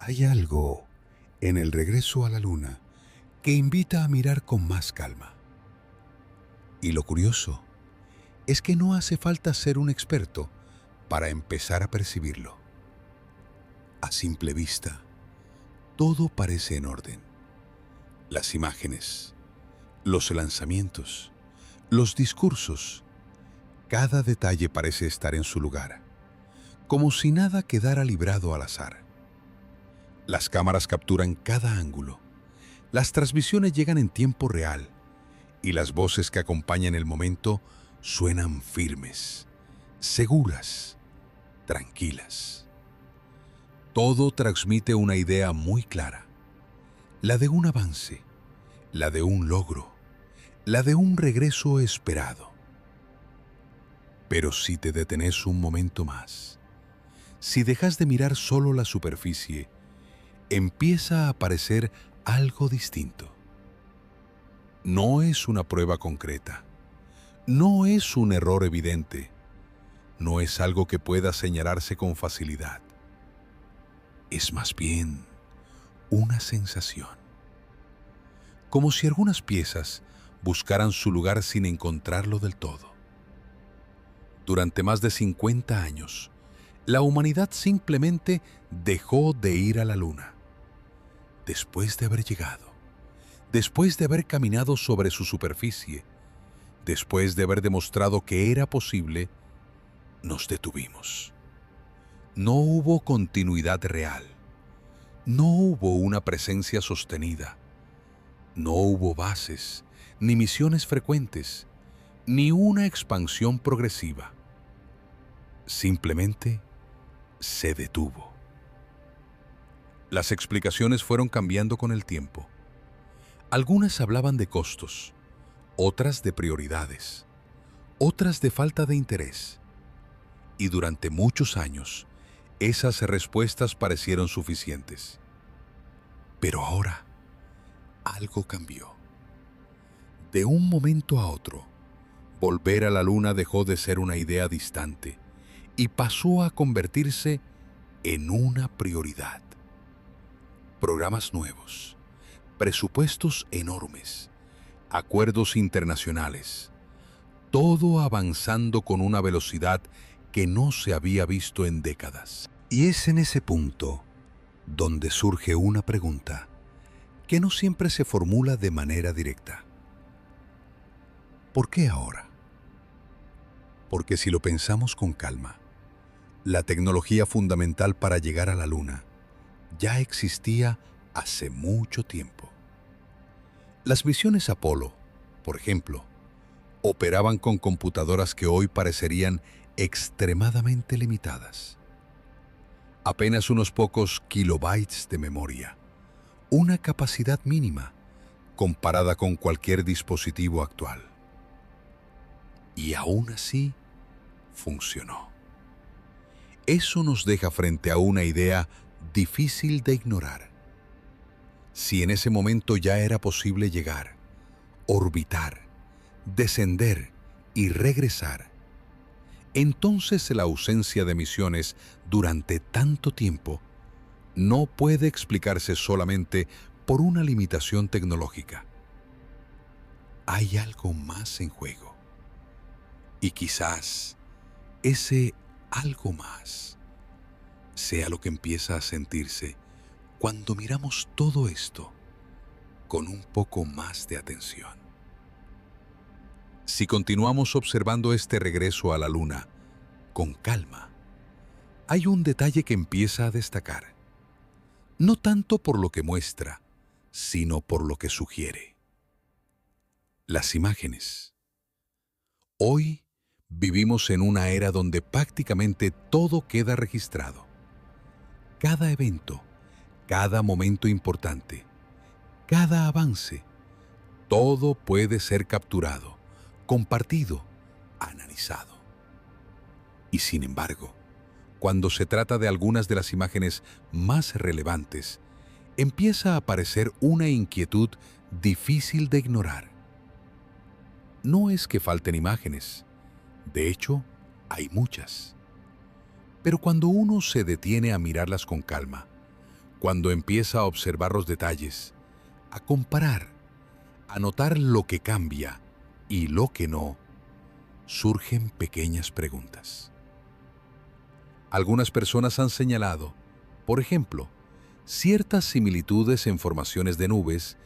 Hay algo en el regreso a la luna que invita a mirar con más calma. Y lo curioso es que no hace falta ser un experto para empezar a percibirlo. A simple vista, todo parece en orden. Las imágenes, los lanzamientos, los discursos, cada detalle parece estar en su lugar, como si nada quedara librado al azar. Las cámaras capturan cada ángulo, las transmisiones llegan en tiempo real y las voces que acompañan el momento suenan firmes, seguras, tranquilas. Todo transmite una idea muy clara, la de un avance, la de un logro, la de un regreso esperado. Pero si te detenes un momento más, si dejas de mirar solo la superficie, empieza a aparecer algo distinto. No es una prueba concreta, no es un error evidente, no es algo que pueda señalarse con facilidad. Es más bien una sensación. Como si algunas piezas buscaran su lugar sin encontrarlo del todo. Durante más de 50 años, la humanidad simplemente dejó de ir a la luna. Después de haber llegado, después de haber caminado sobre su superficie, después de haber demostrado que era posible, nos detuvimos. No hubo continuidad real. No hubo una presencia sostenida. No hubo bases, ni misiones frecuentes, ni una expansión progresiva. Simplemente se detuvo. Las explicaciones fueron cambiando con el tiempo. Algunas hablaban de costos, otras de prioridades, otras de falta de interés. Y durante muchos años, esas respuestas parecieron suficientes. Pero ahora, algo cambió. De un momento a otro, volver a la luna dejó de ser una idea distante y pasó a convertirse en una prioridad. Programas nuevos, presupuestos enormes, acuerdos internacionales, todo avanzando con una velocidad que no se había visto en décadas. Y es en ese punto donde surge una pregunta que no siempre se formula de manera directa. ¿Por qué ahora? Porque si lo pensamos con calma, la tecnología fundamental para llegar a la luna ya existía hace mucho tiempo. Las misiones Apolo, por ejemplo, operaban con computadoras que hoy parecerían extremadamente limitadas. Apenas unos pocos kilobytes de memoria, una capacidad mínima comparada con cualquier dispositivo actual. Y aún así, funcionó. Eso nos deja frente a una idea difícil de ignorar. Si en ese momento ya era posible llegar, orbitar, descender y regresar, entonces la ausencia de misiones durante tanto tiempo no puede explicarse solamente por una limitación tecnológica. Hay algo más en juego. Y quizás ese algo más sea lo que empieza a sentirse cuando miramos todo esto con un poco más de atención. Si continuamos observando este regreso a la luna con calma, hay un detalle que empieza a destacar, no tanto por lo que muestra, sino por lo que sugiere. Las imágenes. Hoy vivimos en una era donde prácticamente todo queda registrado. Cada evento, cada momento importante, cada avance, todo puede ser capturado, compartido, analizado. Y sin embargo, cuando se trata de algunas de las imágenes más relevantes, empieza a aparecer una inquietud difícil de ignorar. No es que falten imágenes, de hecho, hay muchas. Pero cuando uno se detiene a mirarlas con calma, Cuando empieza a observar los detalles, a comparar, a notar lo que cambia y lo que no, surgen pequeñas preguntas. Algunas personas han señalado, por ejemplo, ciertas similitudes en formaciones de nubes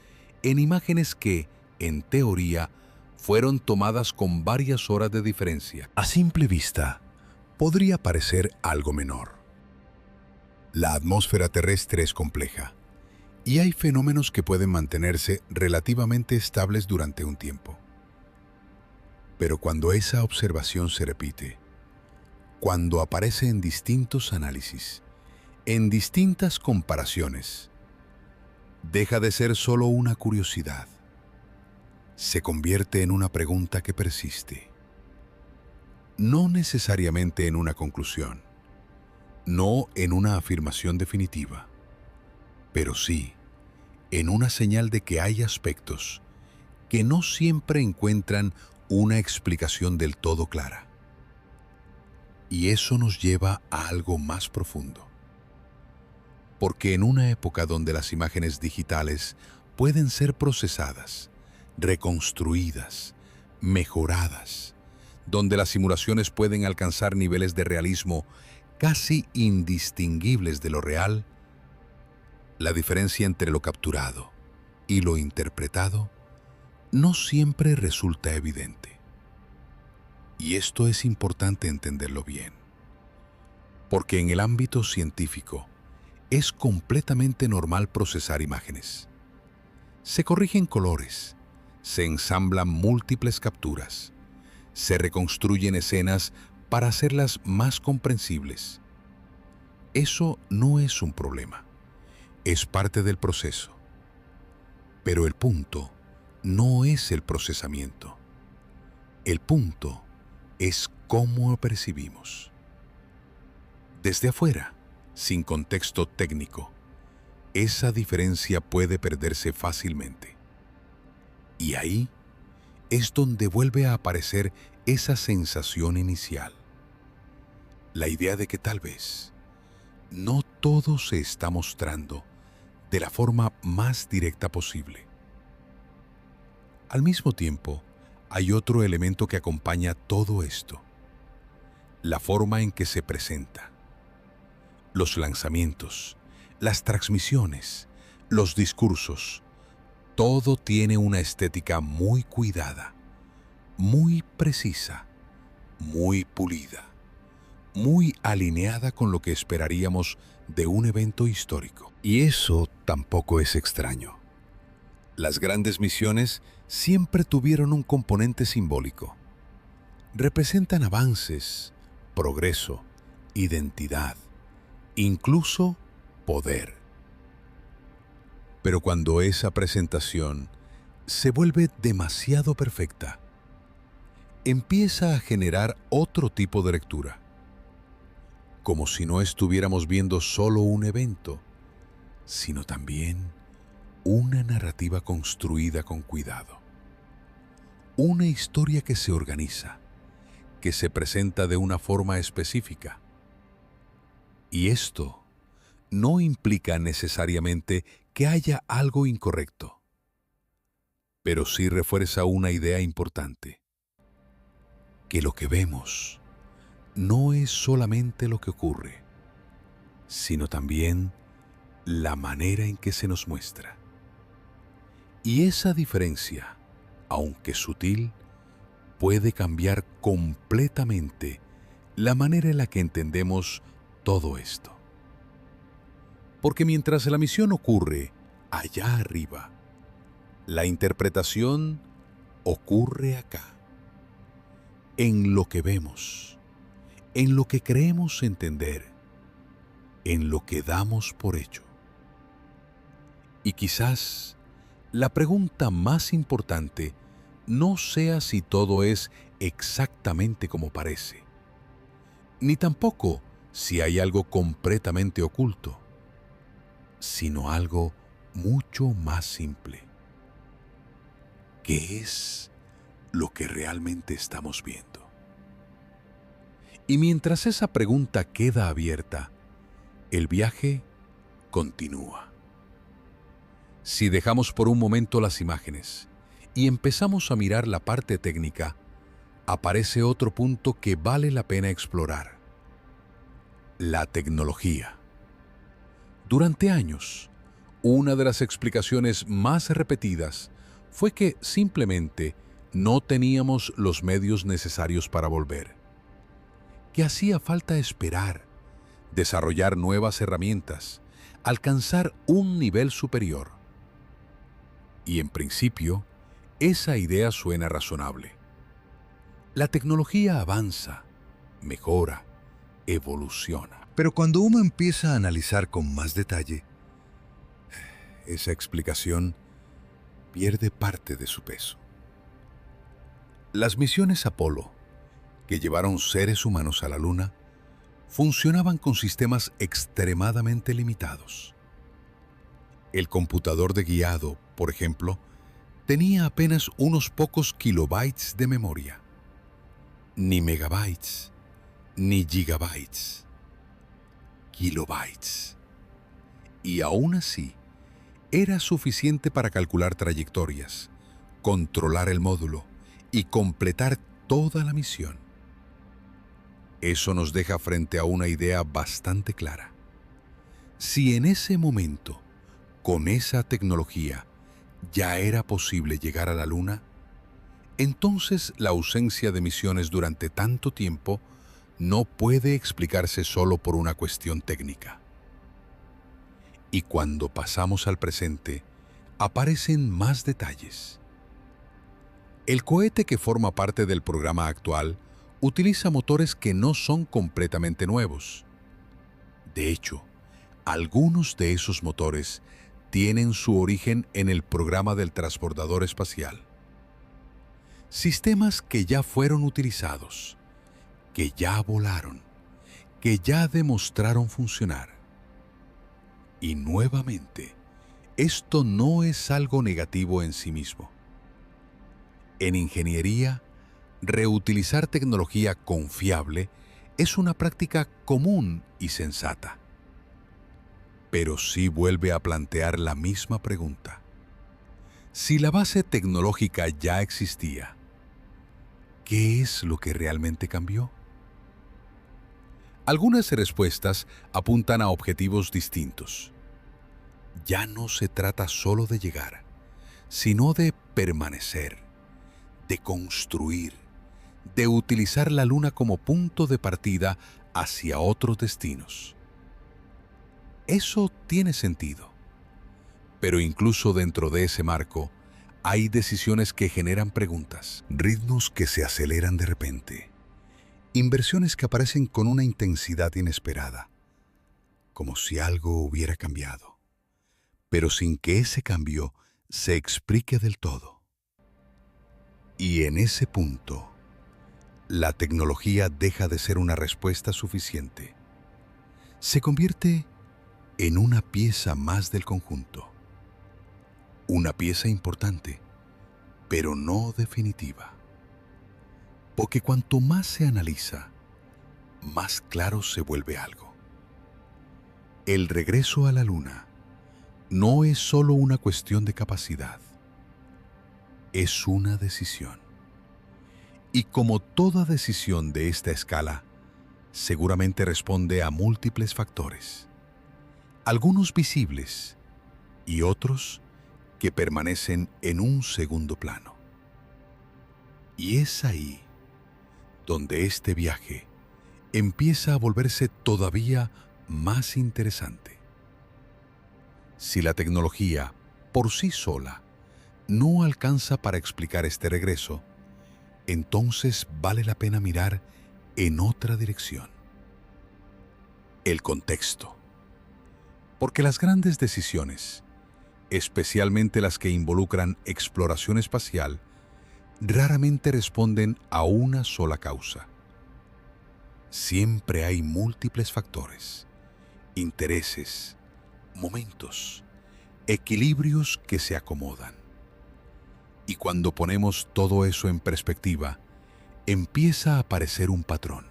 en imágenes que, en teoría, fueron tomadas con varias horas de diferencia. A simple vista, podría parecer algo menor. La atmósfera terrestre es compleja y hay fenómenos que pueden mantenerse relativamente estables durante un tiempo. Pero cuando esa observación se repite, cuando aparece en distintos análisis, en distintas comparaciones, deja de ser solo una curiosidad. Se convierte en una pregunta que persiste. No necesariamente en una conclusión, no en una afirmación definitiva, pero sí en una señal de que hay aspectos que no siempre encuentran una explicación del todo clara. Y eso nos lleva a algo más profundo. Porque en una época donde las imágenes digitales pueden ser procesadas, reconstruidas, mejoradas, donde las simulaciones pueden alcanzar niveles de realismo casi indistinguibles de lo real, la diferencia entre lo capturado y lo interpretado no siempre resulta evidente. Y esto es importante entenderlo bien, porque en el ámbito científico es completamente normal procesar imágenes. Se corrigen colores, se ensamblan múltiples capturas, se reconstruyen escenas para hacerlas más comprensibles. Eso no es un problema, es parte del proceso. Pero el punto no es el procesamiento. El punto es cómo lo percibimos. Desde afuera, sin contexto técnico, esa diferencia puede perderse fácilmente. Y ahí es donde vuelve a aparecer esa sensación inicial. La idea de que tal vez no todo se está mostrando de la forma más directa posible. Al mismo tiempo, hay otro elemento que acompaña todo esto: la forma en que se presenta. Los lanzamientos, las transmisiones, los discursos, todo tiene una estética muy cuidada, muy precisa, muy pulida, muy alineada con lo que esperaríamos de un evento histórico. Y eso tampoco es extraño. Las grandes misiones siempre tuvieron un componente simbólico. Representan avances, progreso, identidad, incluso poder. Pero cuando esa presentación se vuelve demasiado perfecta, empieza a generar otro tipo de lectura, como si no estuviéramos viendo solo un evento, sino también una narrativa construida con cuidado. Una historia que se organiza, que se presenta de una forma específica. Y esto no implica necesariamente que haya algo incorrecto, pero sí refuerza una idea importante: que lo que vemos no es solamente lo que ocurre, sino también la manera en que se nos muestra. Y esa diferencia, aunque sutil, puede cambiar completamente la manera en la que entendemos todo esto. Porque mientras la misión ocurre allá arriba, la interpretación ocurre acá, en lo que vemos, en lo que creemos entender, en lo que damos por hecho. Y quizás la pregunta más importante no sea si todo es exactamente como parece, ni tampoco si hay algo completamente oculto, sino algo mucho más simple. ¿Qué es lo que realmente estamos viendo? Y mientras esa pregunta queda abierta, el viaje continúa. Si dejamos por un momento las imágenes y empezamos a mirar la parte técnica, aparece otro punto que vale la pena explorar: la tecnología. Durante años, una de las explicaciones más repetidas fue que simplemente no teníamos los medios necesarios para volver, que hacía falta esperar, desarrollar nuevas herramientas, alcanzar un nivel superior. Y en principio, esa idea suena razonable. La tecnología avanza, mejora, evoluciona. Pero cuando uno empieza a analizar con más detalle, esa explicación pierde parte de su peso. Las misiones Apolo, que llevaron seres humanos a la Luna, funcionaban con sistemas extremadamente limitados. El computador de guiado, por ejemplo, tenía apenas unos pocos kilobytes de memoria. Ni megabytes, ni gigabytes. Kilobytes. Y aún así, era suficiente para calcular trayectorias, controlar el módulo y completar toda la misión. Eso nos deja frente a una idea bastante clara. Si en ese momento, con esa tecnología, ya era posible llegar a la Luna, entonces la ausencia de misiones durante tanto tiempo no puede explicarse solo por una cuestión técnica. Y cuando pasamos al presente, aparecen más detalles. El cohete que forma parte del programa actual utiliza motores que no son completamente nuevos. De hecho, algunos de esos motores tienen su origen en el programa del transbordador espacial. Sistemas que ya fueron utilizados, que ya volaron, que ya demostraron funcionar. Y nuevamente, esto no es algo negativo en sí mismo. En ingeniería, reutilizar tecnología confiable es una práctica común y sensata. Pero sí vuelve a plantear la misma pregunta. Si la base tecnológica ya existía, ¿qué es lo que realmente cambió? Algunas respuestas apuntan a objetivos distintos. Ya no se trata solo de llegar, sino de permanecer, de construir, de utilizar la Luna como punto de partida hacia otros destinos. Eso tiene sentido. Pero incluso dentro de ese marco, hay decisiones que generan preguntas, ritmos que se aceleran de repente, inversiones que aparecen con una intensidad inesperada, como si algo hubiera cambiado, pero sin que ese cambio se explique del todo. Y en ese punto, la tecnología deja de ser una respuesta suficiente. Se convierte en una pieza más del conjunto. Una pieza importante, pero no definitiva. Porque cuanto más se analiza, más claro se vuelve algo. El regreso a la Luna no es solo una cuestión de capacidad, es una decisión. Y como toda decisión de esta escala, seguramente responde a múltiples factores, algunos visibles y otros que permanecen en un segundo plano. Y es ahí donde este viaje empieza a volverse todavía más interesante. Si la tecnología, por sí sola, no alcanza para explicar este regreso, entonces vale la pena mirar en otra dirección. El contexto. Porque las grandes decisiones, especialmente las que involucran exploración espacial, raramente responden a una sola causa. Siempre hay múltiples factores, intereses, momentos, equilibrios que se acomodan. Y cuando ponemos todo eso en perspectiva, empieza a aparecer un patrón.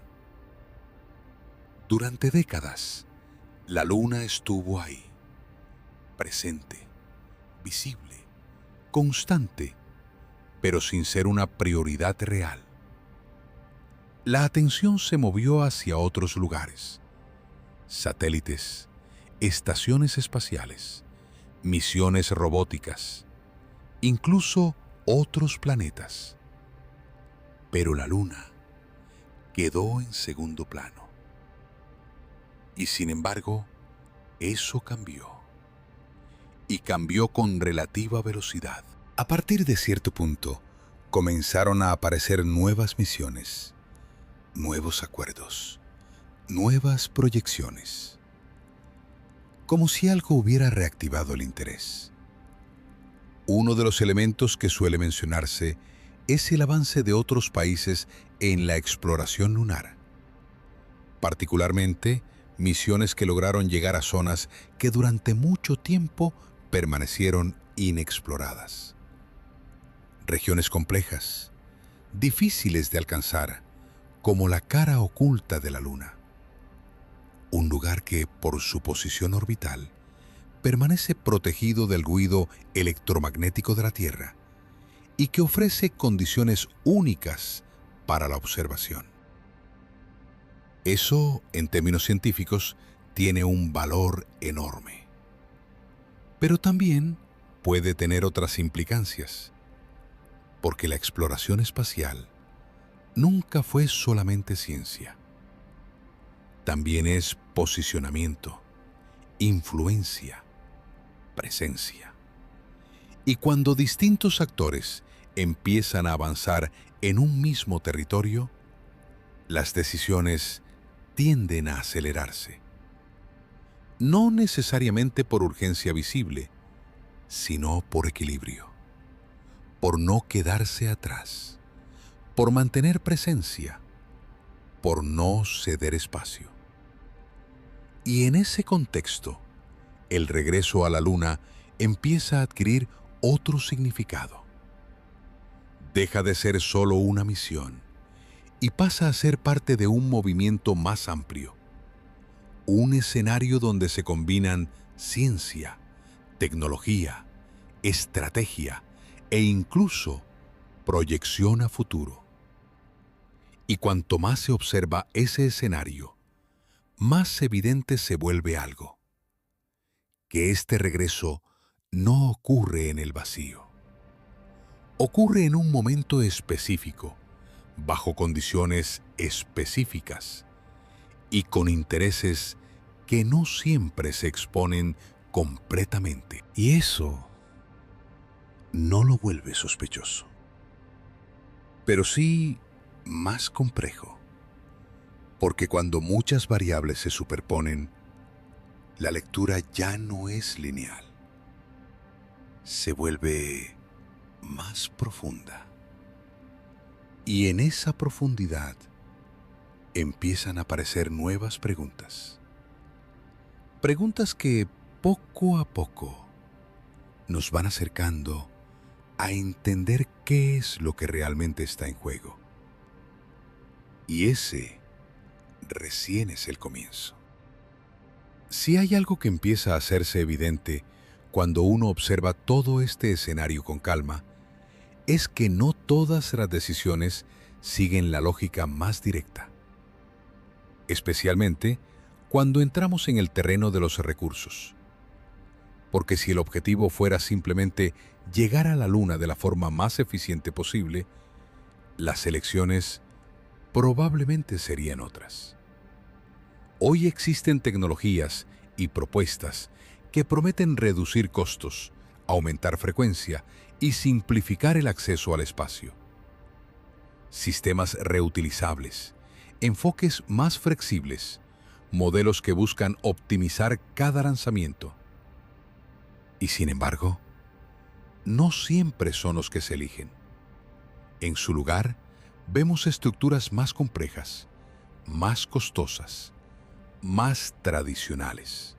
Durante décadas, la Luna estuvo ahí, presente, visible, constante, pero sin ser una prioridad real. La atención se movió hacia otros lugares: satélites, estaciones espaciales, misiones robóticas, incluso otros planetas. Pero la Luna quedó en segundo plano. Y sin embargo, eso cambió. Y cambió con relativa velocidad. A partir de cierto punto, comenzaron a aparecer nuevas misiones, nuevos acuerdos, nuevas proyecciones. Como si algo hubiera reactivado el interés. Uno de los elementos que suele mencionarse es el avance de otros países en la exploración lunar. Particularmente, misiones que lograron llegar a zonas que durante mucho tiempo permanecieron inexploradas. Regiones complejas, difíciles de alcanzar, como la cara oculta de la Luna. Un lugar que, por su posición orbital, permanece protegido del ruido electromagnético de la Tierra y que ofrece condiciones únicas para la observación. Eso, en términos científicos, tiene un valor enorme. Pero también puede tener otras implicancias, porque la exploración espacial nunca fue solamente ciencia. También es posicionamiento, influencia, presencia. Y cuando distintos actores empiezan a avanzar en un mismo territorio, las decisiones tienden a acelerarse. No necesariamente por urgencia visible, sino por equilibrio, por no quedarse atrás, por mantener presencia, por no ceder espacio. Y en ese contexto, el regreso a la Luna empieza a adquirir otro significado. Deja de ser solo una misión y pasa a ser parte de un movimiento más amplio. Un escenario donde se combinan ciencia, tecnología, estrategia e incluso proyección a futuro. Y cuanto más se observa ese escenario, más evidente se vuelve algo: que este regreso no ocurre en el vacío. Ocurre en un momento específico, bajo condiciones específicas y con intereses que no siempre se exponen completamente. Y eso no lo vuelve sospechoso, pero sí más complejo, porque cuando muchas variables se superponen, la lectura ya no es lineal, se vuelve más profunda. Y en esa profundidad empiezan a aparecer nuevas preguntas. Preguntas que poco a poco nos van acercando a entender qué es lo que realmente está en juego. Y ese recién es el comienzo. Si hay algo que empieza a hacerse evidente cuando uno observa todo este escenario con calma, es que no todas las decisiones siguen la lógica más directa. Especialmente cuando entramos en el terreno de los recursos. Porque si el objetivo fuera simplemente llegar a la Luna de la forma más eficiente posible, las elecciones probablemente serían otras. Hoy existen tecnologías y propuestas que prometen reducir costos, aumentar frecuencia y simplificar el acceso al espacio. Sistemas reutilizables, enfoques más flexibles, modelos que buscan optimizar cada lanzamiento. Y sin embargo, no siempre son los que se eligen. En su lugar, vemos estructuras más complejas, más costosas, más tradicionales.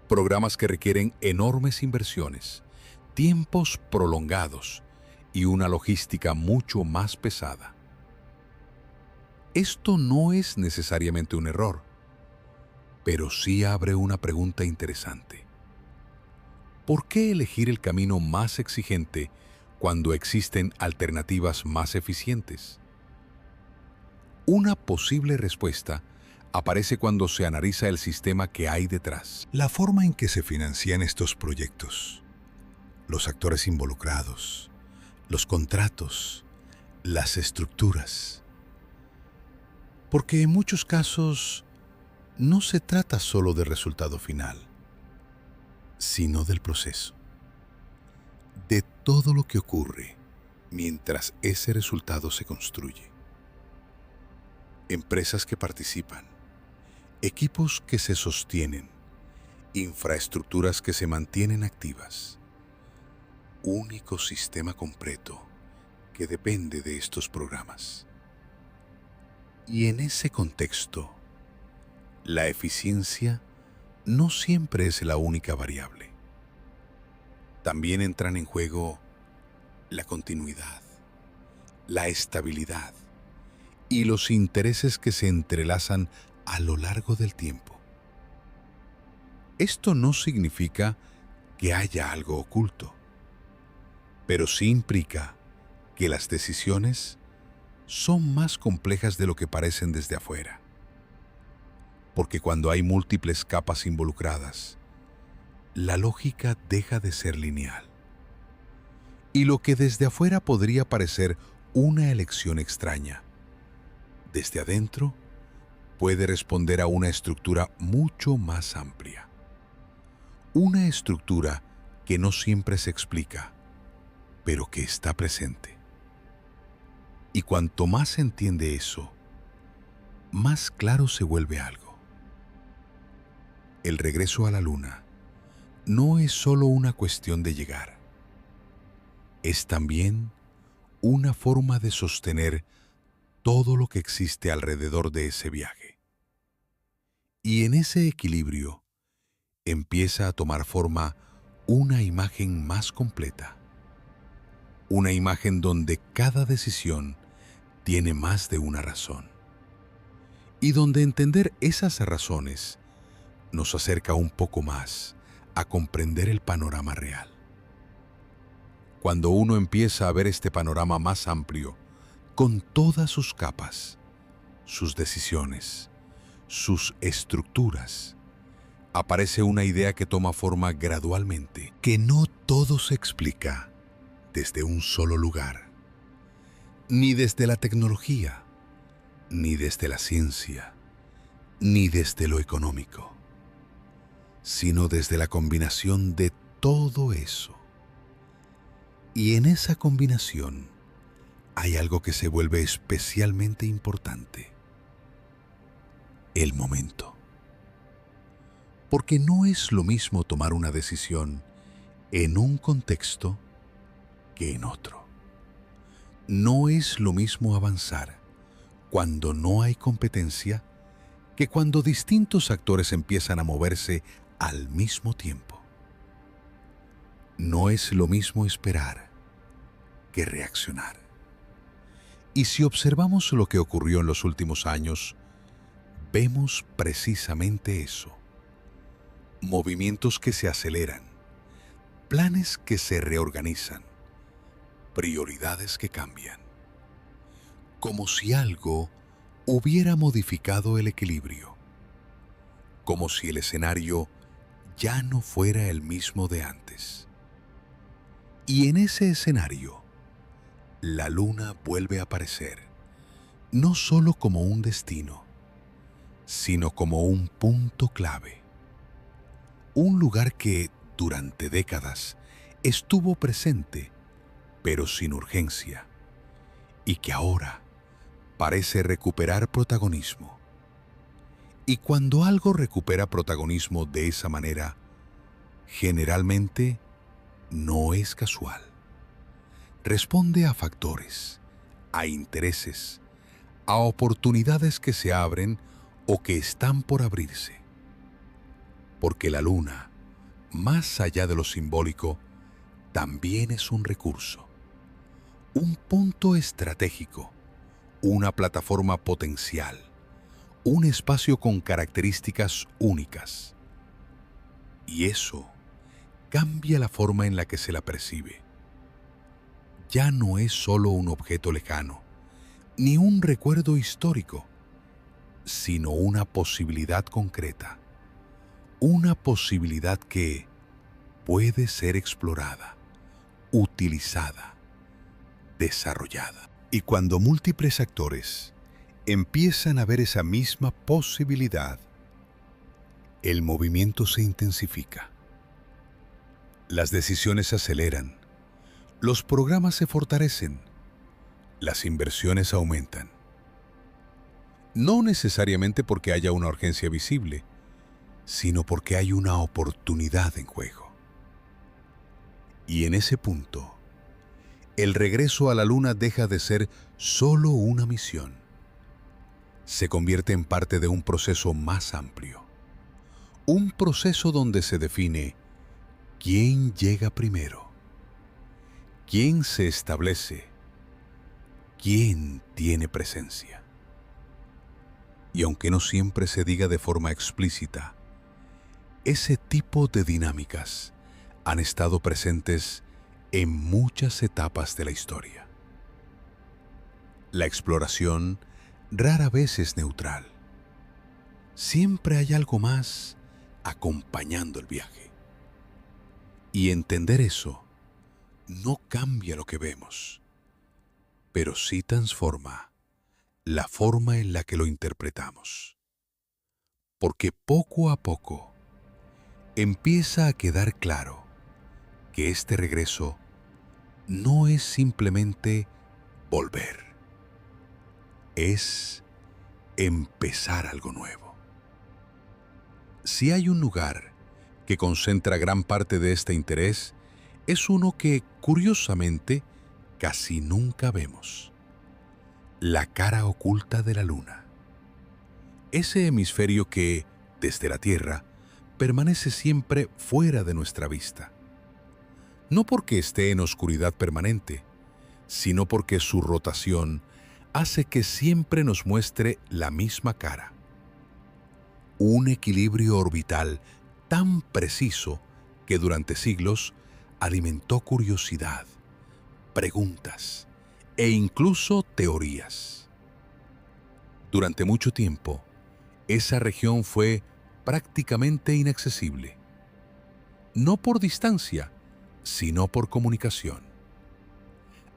Programas que requieren enormes inversiones, tiempos prolongados y una logística mucho más pesada. Esto no es necesariamente un error, pero sí abre una pregunta interesante. ¿Por qué elegir el camino más exigente cuando existen alternativas más eficientes? Una posible respuesta aparece cuando se analiza el sistema que hay detrás. La forma en que se financian estos proyectos, los actores involucrados, los contratos, las estructuras. Porque en muchos casos no se trata solo del resultado final, sino del proceso, de todo lo que ocurre mientras ese resultado se construye. Empresas que participan, equipos que se sostienen, infraestructuras que se mantienen activas. Un ecosistema completo que depende de estos programas. Y en ese contexto, la eficiencia no siempre es la única variable. También entran en juego la continuidad, la estabilidad y los intereses que se entrelazan a lo largo del tiempo. Esto no significa que haya algo oculto, pero sí implica que las decisiones son más complejas de lo que parecen desde afuera. Porque cuando hay múltiples capas involucradas, la lógica deja de ser lineal. Y lo que desde afuera podría parecer una elección extraña, desde adentro puede responder a una estructura mucho más amplia. Una estructura que no siempre se explica, pero que está presente. Y cuanto más se entiende eso, más claro se vuelve algo. El regreso a la Luna no es solo una cuestión de llegar. Es también una forma de sostener todo lo que existe alrededor de ese viaje. Y en ese equilibrio empieza a tomar forma una imagen más completa. Una imagen donde cada decisión tiene más de una razón. Y donde entender esas razones nos acerca un poco más a comprender el panorama real. Cuando uno empieza a ver este panorama más amplio, con todas sus capas, sus decisiones, sus estructuras, aparece una idea que toma forma gradualmente, que no todo se explica desde un solo lugar, ni desde la tecnología, ni desde la ciencia, ni desde lo económico, sino desde la combinación de todo eso. Y en esa combinación hay algo que se vuelve especialmente importante: el momento. Porque no es lo mismo tomar una decisión en un contexto que en otro. No es lo mismo avanzar cuando no hay competencia que cuando distintos actores empiezan a moverse al mismo tiempo. No es lo mismo esperar que reaccionar. Y si observamos lo que ocurrió en los últimos años, vemos precisamente eso. Movimientos que se aceleran, planes que se reorganizan, prioridades que cambian. Como si algo hubiera modificado el equilibrio. Como si el escenario ya no fuera el mismo de antes. Y en ese escenario, la Luna vuelve a aparecer, no solo como un destino, sino como un punto clave. Un lugar que, durante décadas, estuvo presente, pero sin urgencia, y que ahora parece recuperar protagonismo. Y cuando algo recupera protagonismo de esa manera, generalmente no es casual. Responde a factores, a intereses, a oportunidades que se abren o que están por abrirse. Porque la Luna, más allá de lo simbólico, también es un recurso, un punto estratégico, una plataforma potencial, un espacio con características únicas. Y eso cambia la forma en la que se la percibe. Ya no es solo un objeto lejano, ni un recuerdo histórico, sino una posibilidad concreta, una posibilidad que puede ser explorada, utilizada, desarrollada. Y cuando múltiples actores empiezan a ver esa misma posibilidad, el movimiento se intensifica. Las decisiones se aceleran, los programas se fortalecen, las inversiones aumentan. No necesariamente porque haya una urgencia visible, sino porque hay una oportunidad en juego. Y en ese punto, el regreso a la Luna deja de ser solo una misión. Se convierte en parte de un proceso más amplio. Un proceso donde se define quién llega primero, quién se establece, quién tiene presencia. Y aunque no siempre se diga de forma explícita, ese tipo de dinámicas han estado presentes en muchas etapas de la historia. La exploración rara vez es neutral. Siempre hay algo más acompañando el viaje. Y entender eso no cambia lo que vemos, pero sí transforma la forma en la que lo interpretamos. Porque poco a poco empieza a quedar claro que este regreso no es simplemente volver, es empezar algo nuevo. Si hay un lugar que concentra gran parte de este interés, es uno que, curiosamente, casi nunca vemos: la cara oculta de la Luna. Ese hemisferio que, desde la Tierra, permanece siempre fuera de nuestra vista. No porque esté en oscuridad permanente, sino porque su rotación hace que siempre nos muestre la misma cara. Un equilibrio orbital tan preciso que durante siglos alimentó curiosidad, preguntas e incluso teorías. Durante mucho tiempo, esa región fue prácticamente inaccesible. No por distancia, sino por comunicación.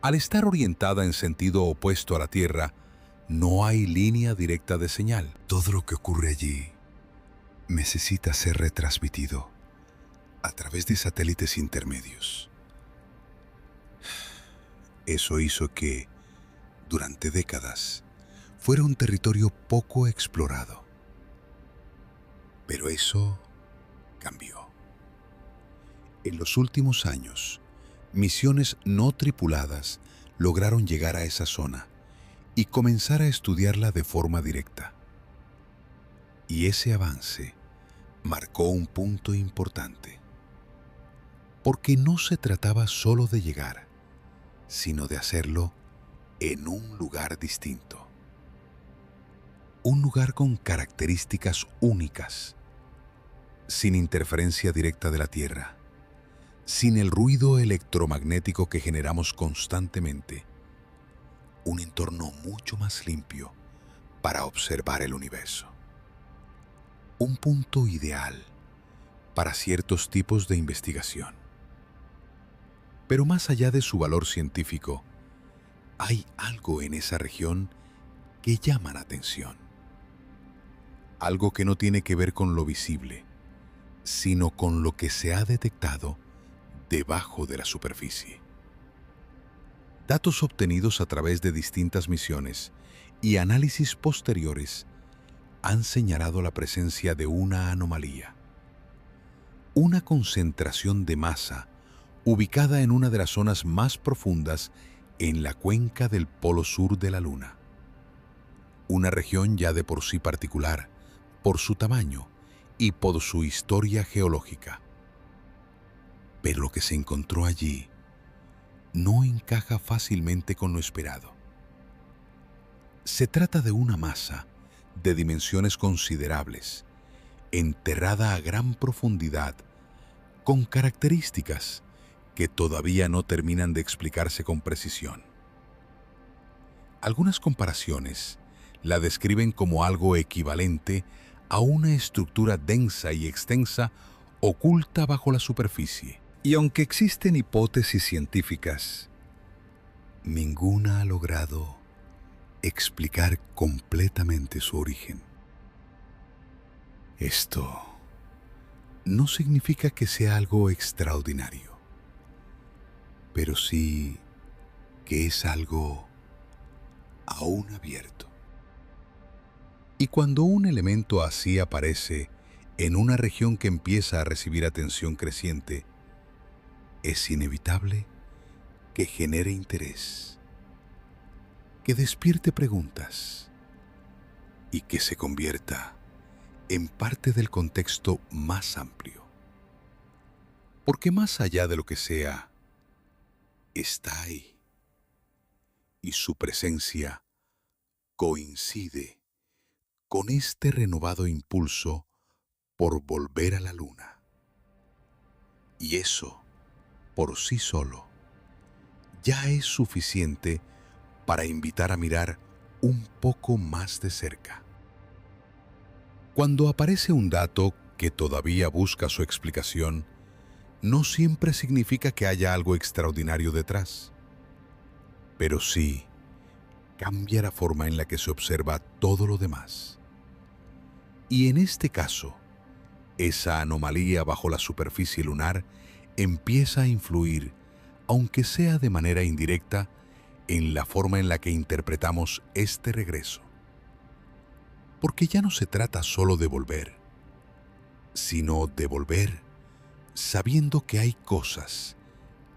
Al estar orientada en sentido opuesto a la Tierra, no hay línea directa de señal. Todo lo que ocurre allí necesita ser retransmitido a través de satélites intermedios. Eso hizo que, durante décadas, fuera un territorio poco explorado. Pero eso cambió. En los últimos años, misiones no tripuladas lograron llegar a esa zona y comenzar a estudiarla de forma directa. Y ese avance marcó un punto importante, porque no se trataba solo de llegar, sino de hacerlo en un lugar distinto. Un lugar con características únicas, sin interferencia directa de la Tierra, sin el ruido electromagnético que generamos constantemente. Un entorno mucho más limpio para observar el universo. Un punto ideal para ciertos tipos de investigación. Pero más allá de su valor científico, hay algo en esa región que llama la atención. Algo que no tiene que ver con lo visible, sino con lo que se ha detectado debajo de la superficie. Datos obtenidos a través de distintas misiones y análisis posteriores han señalado la presencia de una anomalía. Una concentración de masa ubicada en una de las zonas más profundas en la cuenca del polo sur de la Luna. Una región ya de por sí particular, por su tamaño y por su historia geológica. Pero lo que se encontró allí no encaja fácilmente con lo esperado. Se trata de una masa de dimensiones considerables, enterrada a gran profundidad con características que todavía no terminan de explicarse con precisión. Algunas comparaciones la describen como algo equivalente a una estructura densa y extensa oculta bajo la superficie. Y aunque existen hipótesis científicas, ninguna ha logrado explicar completamente su origen. Esto no significa que sea algo extraordinario, pero sí que es algo aún abierto. Y cuando un elemento así aparece en una región que empieza a recibir atención creciente, es inevitable que genere interés, que despierte preguntas y que se convierta en parte del contexto más amplio. Porque más allá de lo que sea, está ahí. Y su presencia coincide con este renovado impulso por volver a la luna. Y eso, por sí solo, ya es suficiente para invitar a mirar un poco más de cerca. Cuando aparece un dato que todavía busca su explicación, no siempre significa que haya algo extraordinario detrás, pero sí cambia la forma en la que se observa todo lo demás. Y en este caso, esa anomalía bajo la superficie lunar empieza a influir, aunque sea de manera indirecta, en la forma en la que interpretamos este regreso. Porque ya no se trata solo de volver, sino de volver sabiendo que hay cosas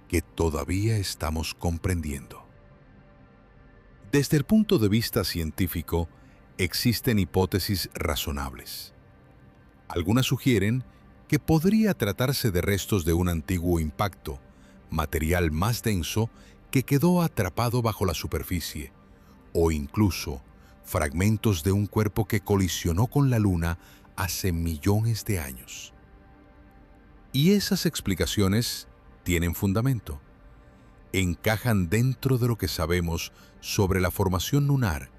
que todavía estamos comprendiendo. Desde el punto de vista científico, existen hipótesis razonables. Algunas sugieren que podría tratarse de restos de un antiguo impacto, material más denso que quedó atrapado bajo la superficie, o incluso fragmentos de un cuerpo que colisionó con la Luna hace millones de años. Y esas explicaciones tienen fundamento. Encajan dentro de lo que sabemos sobre la formación lunar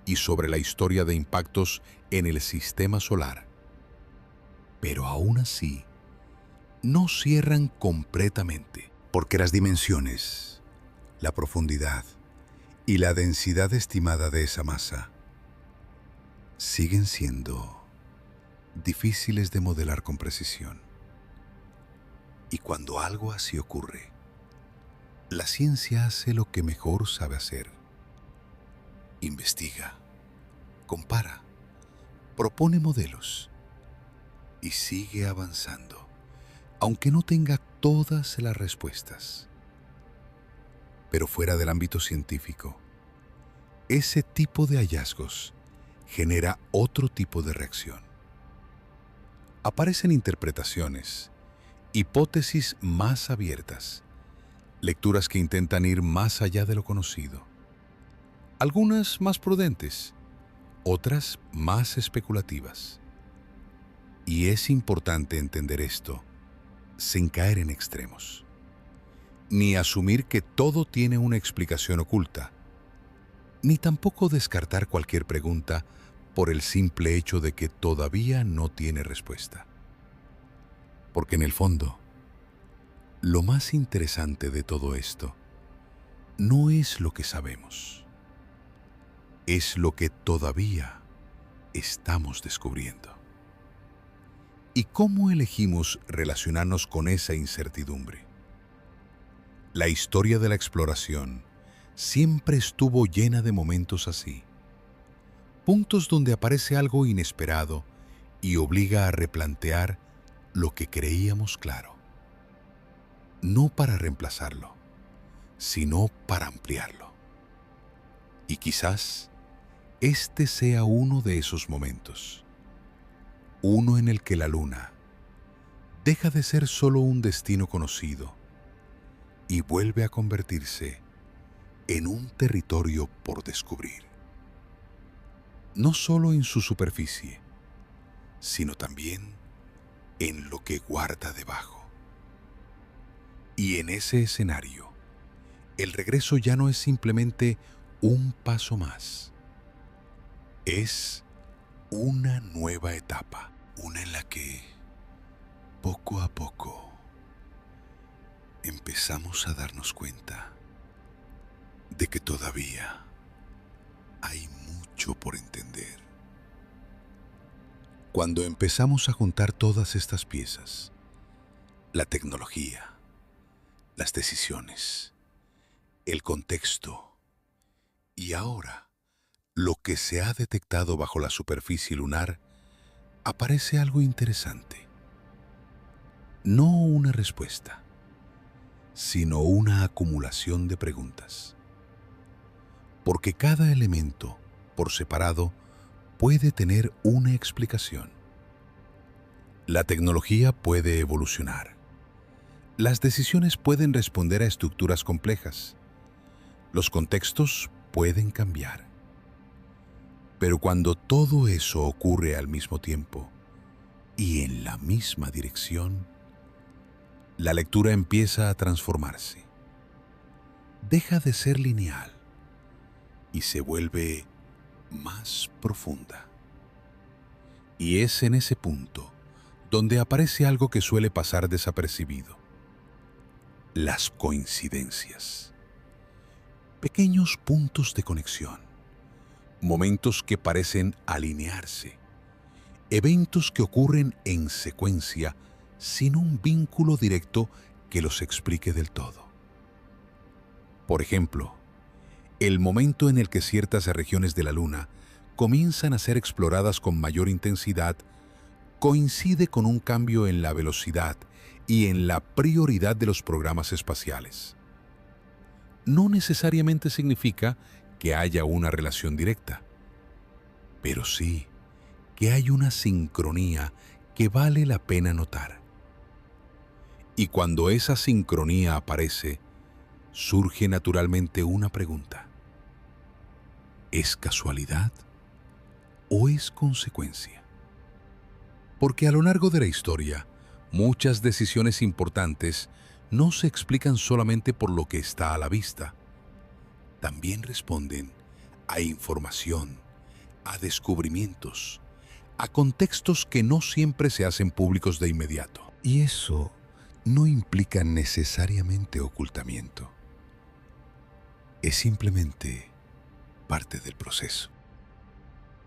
y sobre la historia de impactos en el sistema solar. Pero aún así, no cierran completamente, porque las dimensiones, la profundidad y la densidad estimada de esa masa siguen siendo difíciles de modelar con precisión. Y cuando algo así ocurre, la ciencia hace lo que mejor sabe hacer. Investiga, compara, propone modelos y sigue avanzando, aunque no tenga todas las respuestas. Pero fuera del ámbito científico, ese tipo de hallazgos genera otro tipo de reacción. Aparecen interpretaciones, hipótesis más abiertas, lecturas que intentan ir más allá de lo conocido. Algunas más prudentes, otras más especulativas. Y es importante entender esto sin caer en extremos, ni asumir que todo tiene una explicación oculta, ni tampoco descartar cualquier pregunta por el simple hecho de que todavía no tiene respuesta. Porque en el fondo, lo más interesante de todo esto no es lo que sabemos, es lo que todavía estamos descubriendo. ¿Y cómo elegimos relacionarnos con esa incertidumbre? La historia de la exploración siempre estuvo llena de momentos así. Puntos donde aparece algo inesperado y obliga a replantear lo que creíamos claro. No para reemplazarlo, sino para ampliarlo. Y quizás este sea uno de esos momentos. Uno en el que la Luna deja de ser solo un destino conocido y vuelve a convertirse en un territorio por descubrir. No solo en su superficie, sino también en lo que guarda debajo. Y en ese escenario, el regreso ya no es simplemente un paso más. Es una nueva etapa, una en la que, poco a poco, empezamos a darnos cuenta de que todavía hay mucho por entender. Cuando empezamos a juntar todas estas piezas, la tecnología, las decisiones, el contexto y ahora lo que se ha detectado bajo la superficie lunar, aparece algo interesante. No una respuesta, sino una acumulación de preguntas. Porque cada elemento, por separado, puede tener una explicación. La tecnología puede evolucionar. Las decisiones pueden responder a estructuras complejas. Los contextos pueden cambiar. Pero cuando todo eso ocurre al mismo tiempo y en la misma dirección, la lectura empieza a transformarse. Deja de ser lineal y se vuelve más profunda. Y es en ese punto donde aparece algo que suele pasar desapercibido: las coincidencias. Pequeños puntos de conexión, momentos que parecen alinearse, eventos que ocurren en secuencia sin un vínculo directo que los explique del todo. Por ejemplo, el momento en el que ciertas regiones de la Luna comienzan a ser exploradas con mayor intensidad coincide con un cambio en la velocidad y en la prioridad de los programas espaciales. No necesariamente significa que haya una relación directa, pero sí que hay una sincronía que vale la pena notar. Y cuando esa sincronía aparece, surge naturalmente una pregunta: ¿es casualidad o es consecuencia? Porque a lo largo de la historia, muchas decisiones importantes no se explican solamente por lo que está a la vista. También responden a información, a descubrimientos, a contextos que no siempre se hacen públicos de inmediato. Y eso no implica necesariamente ocultamiento. Es simplemente parte del proceso.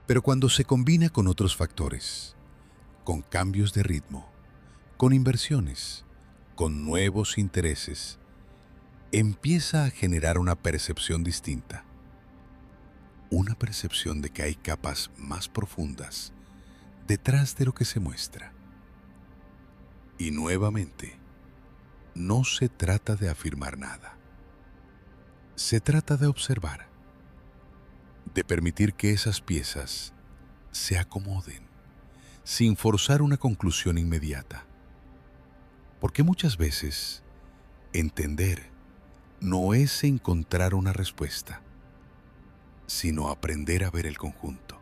Pero cuando se combina con otros factores, con cambios de ritmo, con inversiones, con nuevos intereses, empieza a generar una percepción distinta. Una percepción de que hay capas más profundas detrás de lo que se muestra. Y nuevamente, no se trata de afirmar nada. Se trata de observar, de permitir que esas piezas se acomoden, sin forzar una conclusión inmediata. Porque muchas veces, entender no es encontrar una respuesta, sino aprender a ver el conjunto.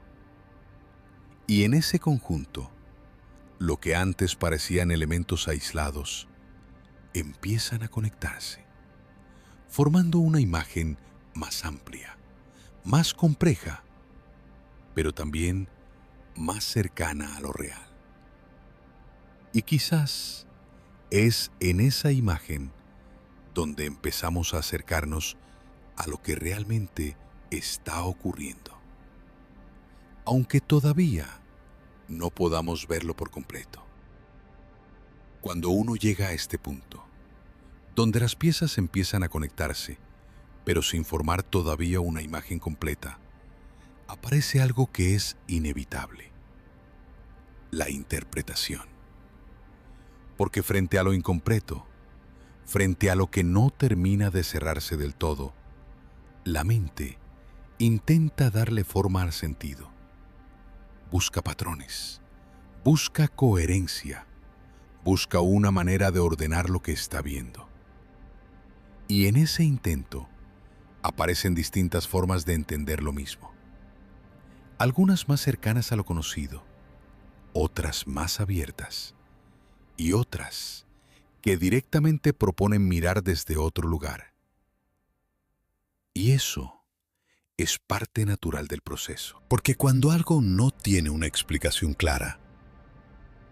Y en ese conjunto, lo que antes parecían elementos aislados, empiezan a conectarse, formando una imagen más amplia, más compleja, pero también más cercana a lo real. Y quizás es en esa imagen donde empezamos a acercarnos a lo que realmente está ocurriendo, aunque todavía no podamos verlo por completo. Cuando uno llega a este punto, donde las piezas empiezan a conectarse, pero sin formar todavía una imagen completa, aparece algo que es inevitable: la interpretación. Porque frente a lo incompleto, frente a lo que no termina de cerrarse del todo, la mente intenta darle forma al sentido. Busca patrones, busca coherencia, busca una manera de ordenar lo que está viendo. Y en ese intento aparecen distintas formas de entender lo mismo. Algunas más cercanas a lo conocido, otras más abiertas y otras que directamente proponen mirar desde otro lugar. Y eso es parte natural del proceso. Porque cuando algo no tiene una explicación clara,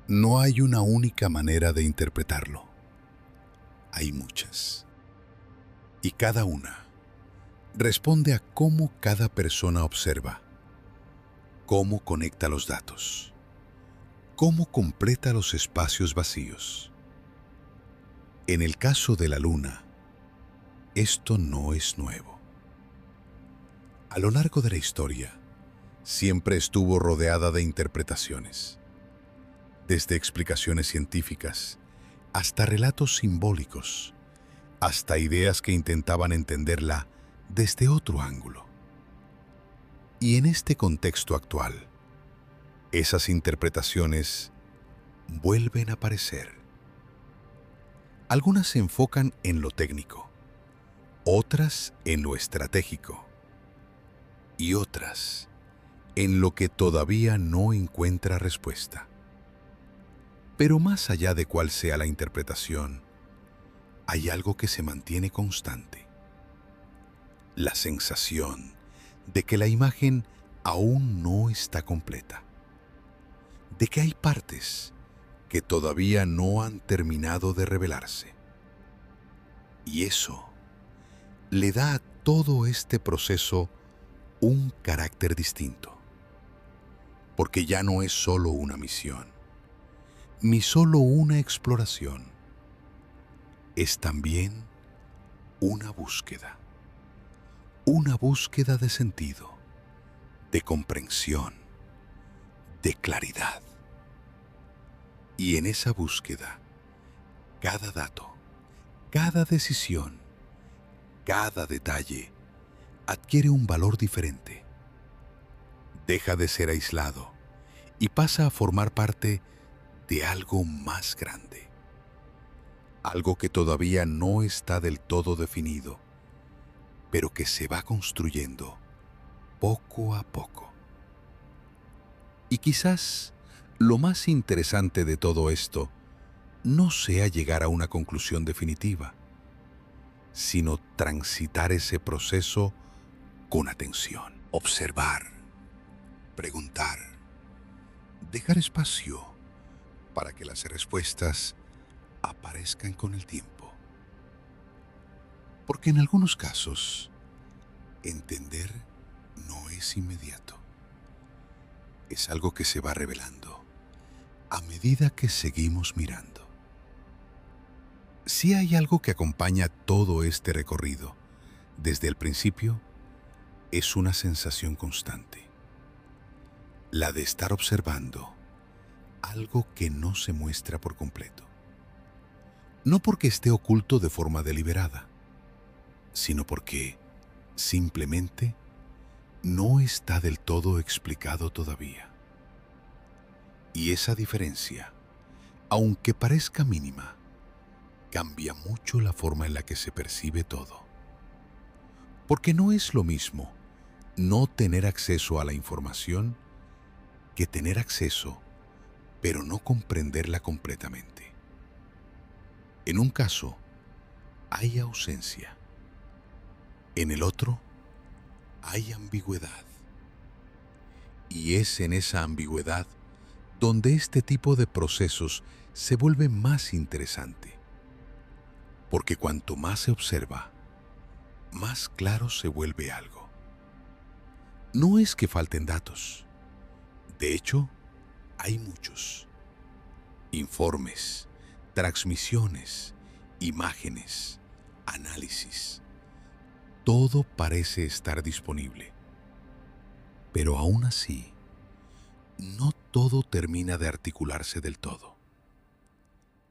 no hay una única manera de interpretarlo. Hay muchas. Y cada una responde a cómo cada persona observa, cómo conecta los datos, cómo completa los espacios vacíos. En el caso de la Luna, esto no es nuevo. A lo largo de la historia, siempre estuvo rodeada de interpretaciones, desde explicaciones científicas hasta relatos simbólicos, hasta ideas que intentaban entenderla desde otro ángulo. Y en este contexto actual, esas interpretaciones vuelven a aparecer. Algunas se enfocan en lo técnico, otras en lo estratégico y otras en lo que todavía no encuentra respuesta. Pero más allá de cuál sea la interpretación, hay algo que se mantiene constante: la sensación de que la imagen aún no está completa, de que hay partes que todavía no han terminado de revelarse. Y eso le da a todo este proceso un carácter distinto, porque ya no es solo una misión, ni solo una exploración, es también una búsqueda de sentido, de comprensión, de claridad. Y en esa búsqueda, cada dato, cada decisión, cada detalle adquiere un valor diferente. Deja de ser aislado y pasa a formar parte de algo más grande. Algo que todavía no está del todo definido, pero que se va construyendo poco a poco. Y quizás lo más interesante de todo esto no sea llegar a una conclusión definitiva, sino transitar ese proceso con atención. Observar, preguntar, dejar espacio para que las respuestas aparezcan con el tiempo. Porque en algunos casos, entender no es inmediato. Es algo que se va revelando a medida que seguimos mirando. Si hay algo que acompaña todo este recorrido desde el principio, es una sensación constante, la de estar observando algo que no se muestra por completo. No porque esté oculto de forma deliberada, sino porque simplemente no está del todo explicado todavía. Y esa diferencia, aunque parezca mínima, cambia mucho la forma en la que se percibe todo. Porque no es lo mismo no tener acceso a la información que tener acceso, pero no comprenderla completamente. En un caso, hay ausencia. En el otro, hay ambigüedad. Y es en esa ambigüedad donde este tipo de procesos se vuelve más interesante. Porque cuanto más se observa, más claro se vuelve algo. No es que falten datos. De hecho, hay muchos. Informes, transmisiones, imágenes, análisis. Todo parece estar disponible. Pero aún así, no todo termina de articularse del todo.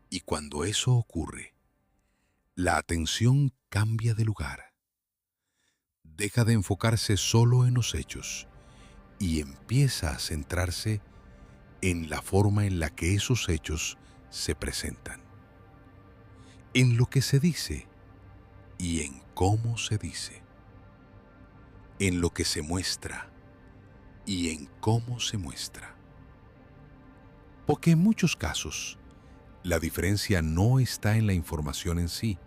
Y cuando eso ocurre, la atención cambia de lugar. Deja de enfocarse solo en los hechos y empieza a centrarse en la forma en la que esos hechos se presentan, en lo que se dice y en cómo se dice, en lo que se muestra y en cómo se muestra. Porque en muchos casos, La diferencia no está en la información en sí,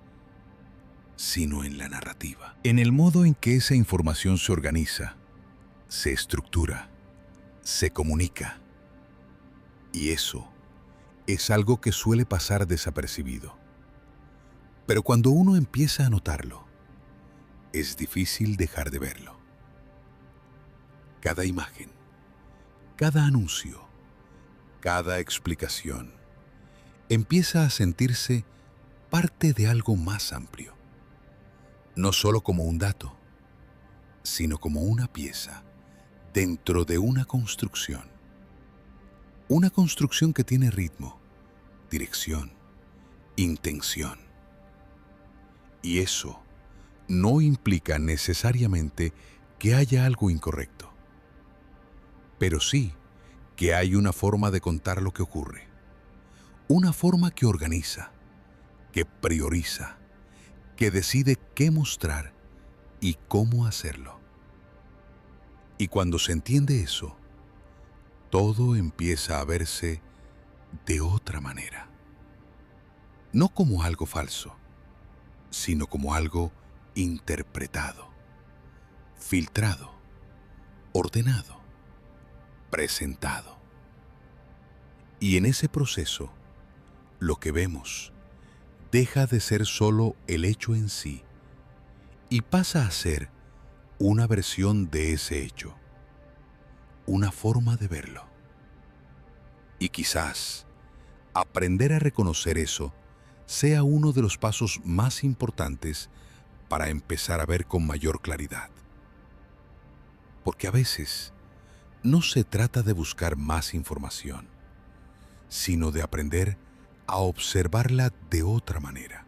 sino en la narrativa, en el modo en que esa información se organiza, se estructura, se comunica. Y eso es algo que suele pasar desapercibido. Pero cuando uno empieza a notarlo, es difícil dejar de verlo. Cada imagen, cada anuncio, cada explicación, empieza a sentirse parte de algo más amplio. No solo como un dato, sino como una pieza dentro de una construcción. Una construcción que tiene ritmo, dirección, intención. Y eso no implica necesariamente que haya algo incorrecto, pero sí que hay una forma de contar lo que ocurre, una forma que organiza, que prioriza, que decide qué mostrar y cómo hacerlo. Y cuando se entiende eso, todo empieza a verse de otra manera. No como algo falso, sino como algo interpretado, filtrado, ordenado, presentado. Y en ese proceso, lo que vemos deja de ser solo el hecho en sí y pasa a ser una versión de ese hecho, una forma de verlo. Y quizás aprender a reconocer eso sea uno de los pasos más importantes para empezar a ver con mayor claridad. Porque a veces no se trata de buscar más información, sino de aprender a observarla de otra manera.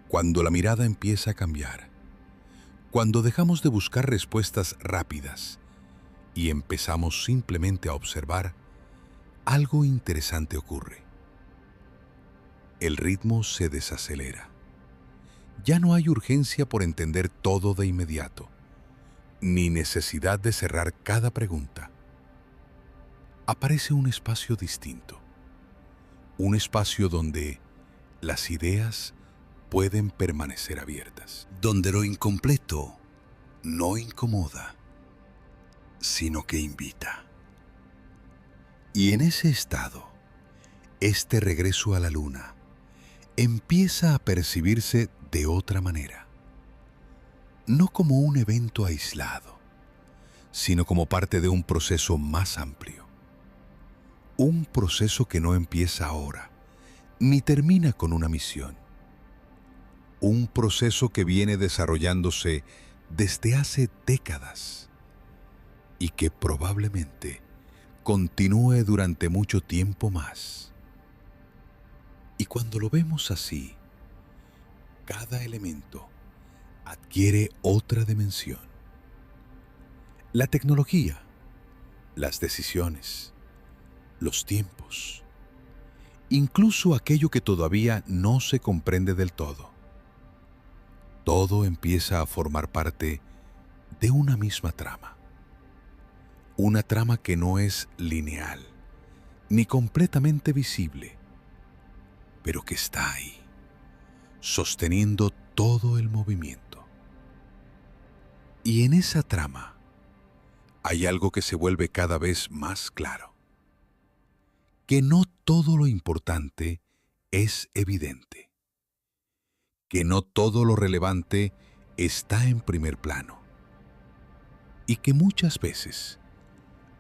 Cuando la mirada empieza a cambiar, cuando dejamos de buscar respuestas rápidas y empezamos simplemente a observar, algo interesante ocurre. El ritmo se desacelera. Ya no hay urgencia por entender todo de inmediato, ni necesidad de cerrar cada pregunta. Aparece un espacio distinto, un espacio donde las ideas pueden permanecer abiertas, donde lo incompleto no incomoda, sino que invita. Y en ese estado, este regreso a la luna empieza a percibirse de otra manera, no como un evento aislado, sino como parte de un proceso más amplio. Un proceso que no empieza ahora, ni termina con una misión. Un proceso que viene desarrollándose desde hace décadas y que probablemente continúe durante mucho tiempo más. Y cuando lo vemos así, cada elemento adquiere otra dimensión. La tecnología, las decisiones, los tiempos, incluso aquello que todavía no se comprende del todo. Todo empieza a formar parte de una misma trama. Una trama que no es lineal, ni completamente visible, pero que está ahí, sosteniendo todo el movimiento. Y en esa trama hay algo que se vuelve cada vez más claro. Que no todo lo importante es evidente. Que no todo lo relevante está en primer plano. Y que muchas veces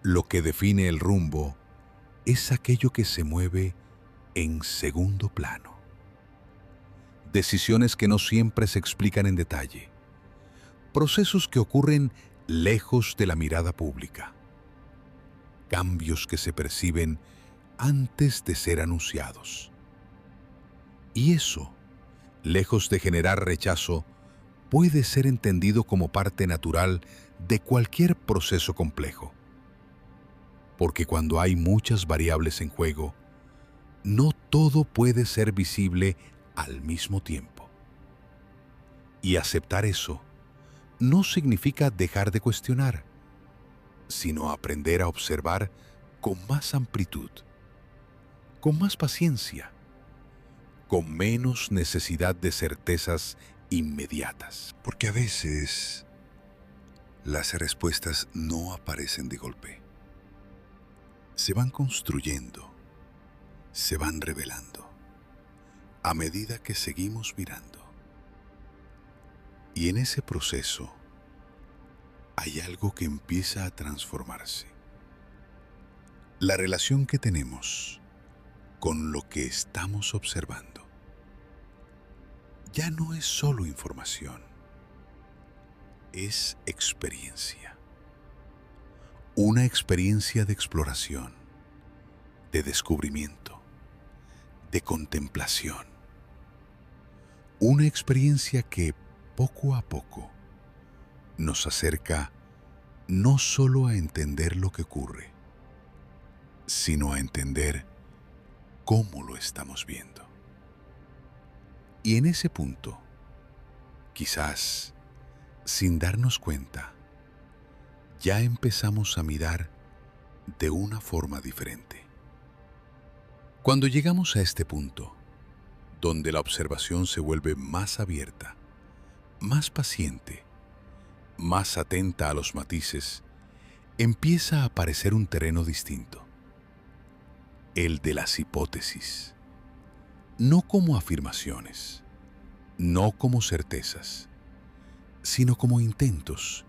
lo que define el rumbo es aquello que se mueve en segundo plano. Decisiones que no siempre se explican en detalle. Procesos que ocurren lejos de la mirada pública. Cambios que se perciben antes de ser anunciados. Y eso, lejos de generar rechazo, puede ser entendido como parte natural de cualquier proceso complejo. Porque cuando hay muchas variables en juego, no todo puede ser visible al mismo tiempo. Y aceptar eso no significa dejar de cuestionar, sino aprender a observar con más amplitud, con más paciencia, con menos necesidad de certezas inmediatas. Porque a veces las respuestas no aparecen de golpe. Se van construyendo, se van revelando, a medida que seguimos mirando. Y en ese proceso hay algo que empieza a transformarse. La relación que tenemos con lo que estamos observando ya no es solo información, es experiencia. Una experiencia de exploración, de descubrimiento, de contemplación. Una experiencia que poco a poco nos acerca no solo a entender lo que ocurre, sino a entender cómo lo estamos viendo. Y en ese punto, quizás sin darnos cuenta, ya empezamos a mirar de una forma diferente. Cuando llegamos a este punto, donde la observación se vuelve más abierta, más paciente, más atenta a los matices, empieza a aparecer un terreno distinto, el de las hipótesis. No como afirmaciones, no como certezas, sino como intentos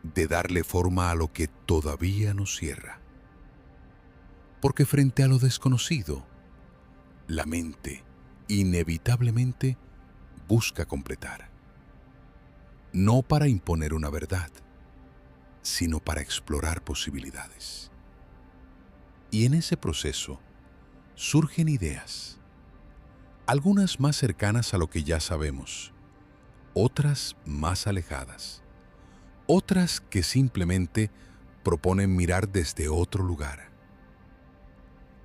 de darle forma a lo que todavía nos cierra. Porque frente a lo desconocido, la mente inevitablemente busca completar. No para imponer una verdad, sino para explorar posibilidades. Y en ese proceso surgen ideas, algunas más cercanas a lo que ya sabemos, otras más alejadas, otras que simplemente proponen mirar desde otro lugar.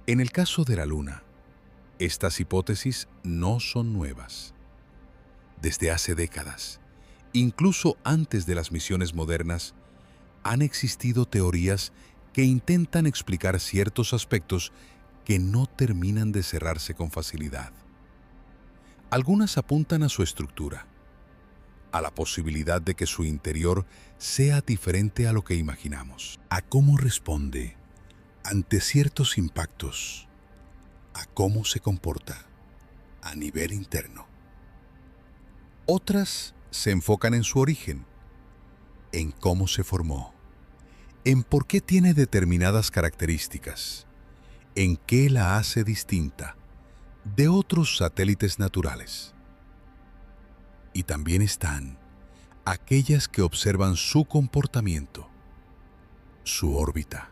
En el caso de la Luna, estas hipótesis no son nuevas. Desde hace décadas, incluso antes de las misiones modernas, han existido teorías que intentan explicar ciertos aspectos que no terminan de cerrarse con facilidad. Algunas apuntan a su estructura, a la posibilidad de que su interior sea diferente a lo que imaginamos, a cómo responde ante ciertos impactos, a cómo se comporta a nivel interno. Otras se enfocan en su origen, en cómo se formó, en por qué tiene determinadas características, en qué la hace distinta de otros satélites naturales. Y también están aquellas que observan su comportamiento, su órbita,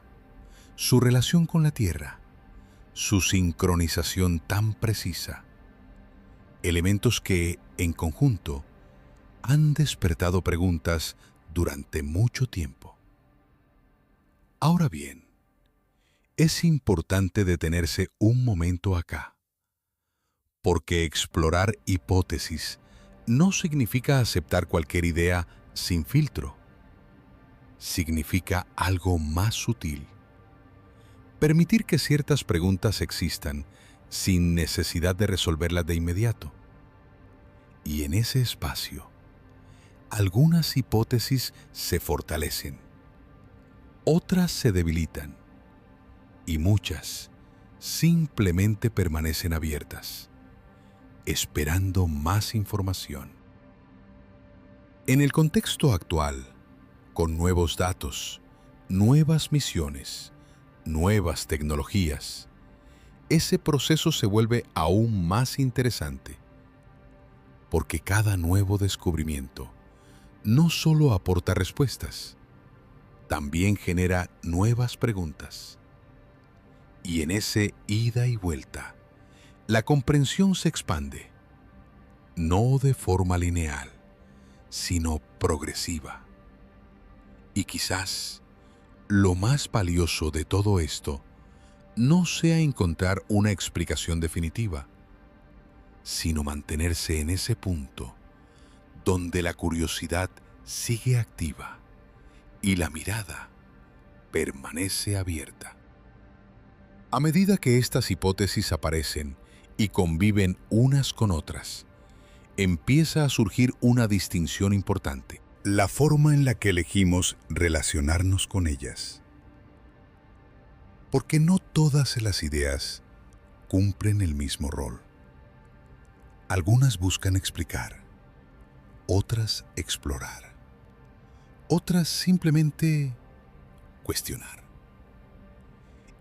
su relación con la Tierra, su sincronización tan precisa, elementos que, en conjunto, han despertado preguntas durante mucho tiempo. Ahora bien, es importante detenerse un momento acá, porque explorar hipótesis no significa aceptar cualquier idea sin filtro. Significa algo más sutil. Permitir que ciertas preguntas existan sin necesidad de resolverlas de inmediato. Y en ese espacio, algunas hipótesis se fortalecen, otras se debilitan y muchas simplemente permanecen abiertas, esperando más información. En el contexto actual, con nuevos datos, nuevas misiones, nuevas tecnologías, ese proceso se vuelve aún más interesante, porque cada nuevo descubrimiento no solo aporta respuestas, también genera nuevas preguntas. Y en ese ida y vuelta, la comprensión se expande, no de forma lineal, sino progresiva. Y quizás lo más valioso de todo esto no sea encontrar una explicación definitiva, sino mantenerse en ese punto donde la curiosidad sigue activa y la mirada permanece abierta. A medida que estas hipótesis aparecen y conviven unas con otras, empieza a surgir una distinción importante: la forma en la que elegimos relacionarnos con ellas. Porque no todas las ideas cumplen el mismo rol. Algunas buscan explicar, otras explorar, otras simplemente cuestionar.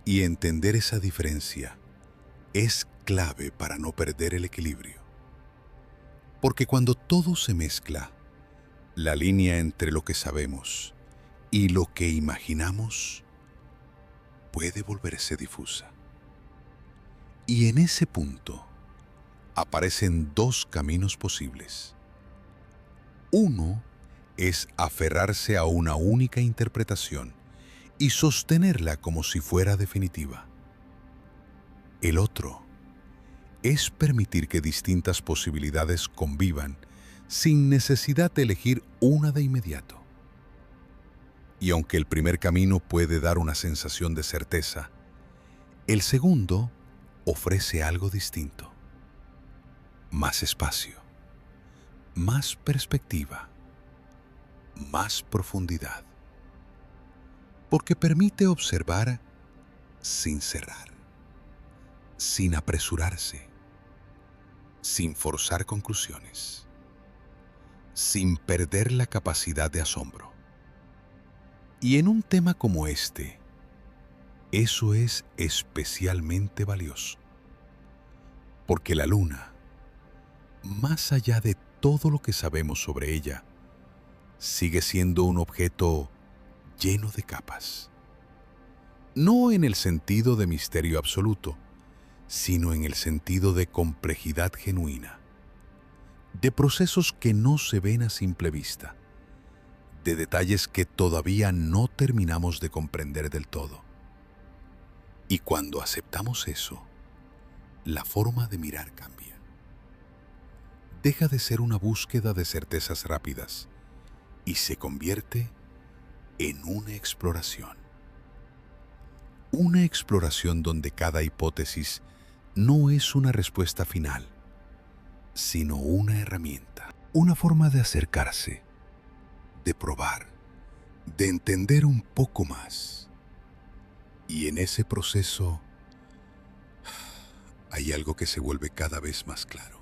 Y entender esa diferencia es clave para no perder el equilibrio. Porque cuando todo se mezcla, la línea entre lo que sabemos y lo que imaginamos puede volverse difusa. Y en ese punto aparecen dos caminos posibles. Uno es aferrarse a una única interpretación y sostenerla como si fuera definitiva. El otro es permitir que distintas posibilidades convivan sin necesidad de elegir una de inmediato. Y aunque el primer camino puede dar una sensación de certeza, el segundo ofrece algo distinto: más espacio, más perspectiva, más profundidad. Porque permite observar sin cerrar, sin apresurarse, sin forzar conclusiones, sin perder la capacidad de asombro. Y en un tema como este, eso es especialmente valioso. Porque la Luna, más allá de todo lo que sabemos sobre ella, sigue siendo un objeto lleno de capas. No en el sentido de misterio absoluto, sino en el sentido de complejidad genuina, de procesos que no se ven a simple vista, de detalles que todavía no terminamos de comprender del todo. Y cuando aceptamos eso, la forma de mirar cambia. Deja de ser una búsqueda de certezas rápidas y se convierte en una exploración. Una exploración donde cada hipótesis no es una respuesta final, sino una herramienta, una forma de acercarse, de probar, de entender un poco más. Y en ese proceso hay algo que se vuelve cada vez más claro: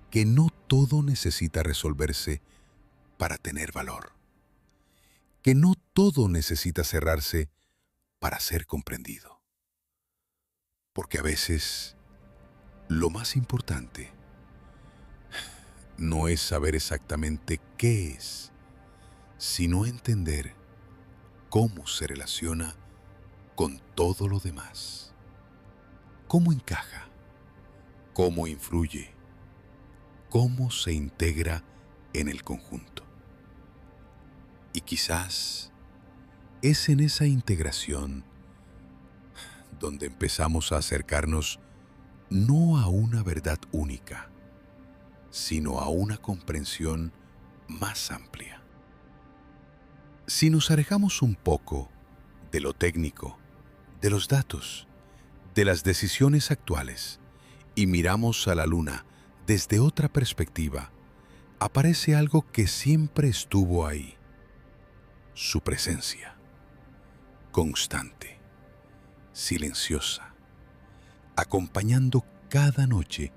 que no todo necesita resolverse para tener valor, que no todo necesita cerrarse para ser comprendido. Porque a veces lo más importante no es saber exactamente qué es, sino entender cómo se relaciona con todo lo demás, cómo encaja, cómo influye, cómo se integra en el conjunto. Y quizás es en esa integración donde empezamos a acercarnos no a una verdad única, sino a una comprensión más amplia. Si nos alejamos un poco de lo técnico, de los datos, de las decisiones actuales y miramos a la Luna desde otra perspectiva, aparece algo que siempre estuvo ahí: su presencia, constante, silenciosa, acompañando cada noche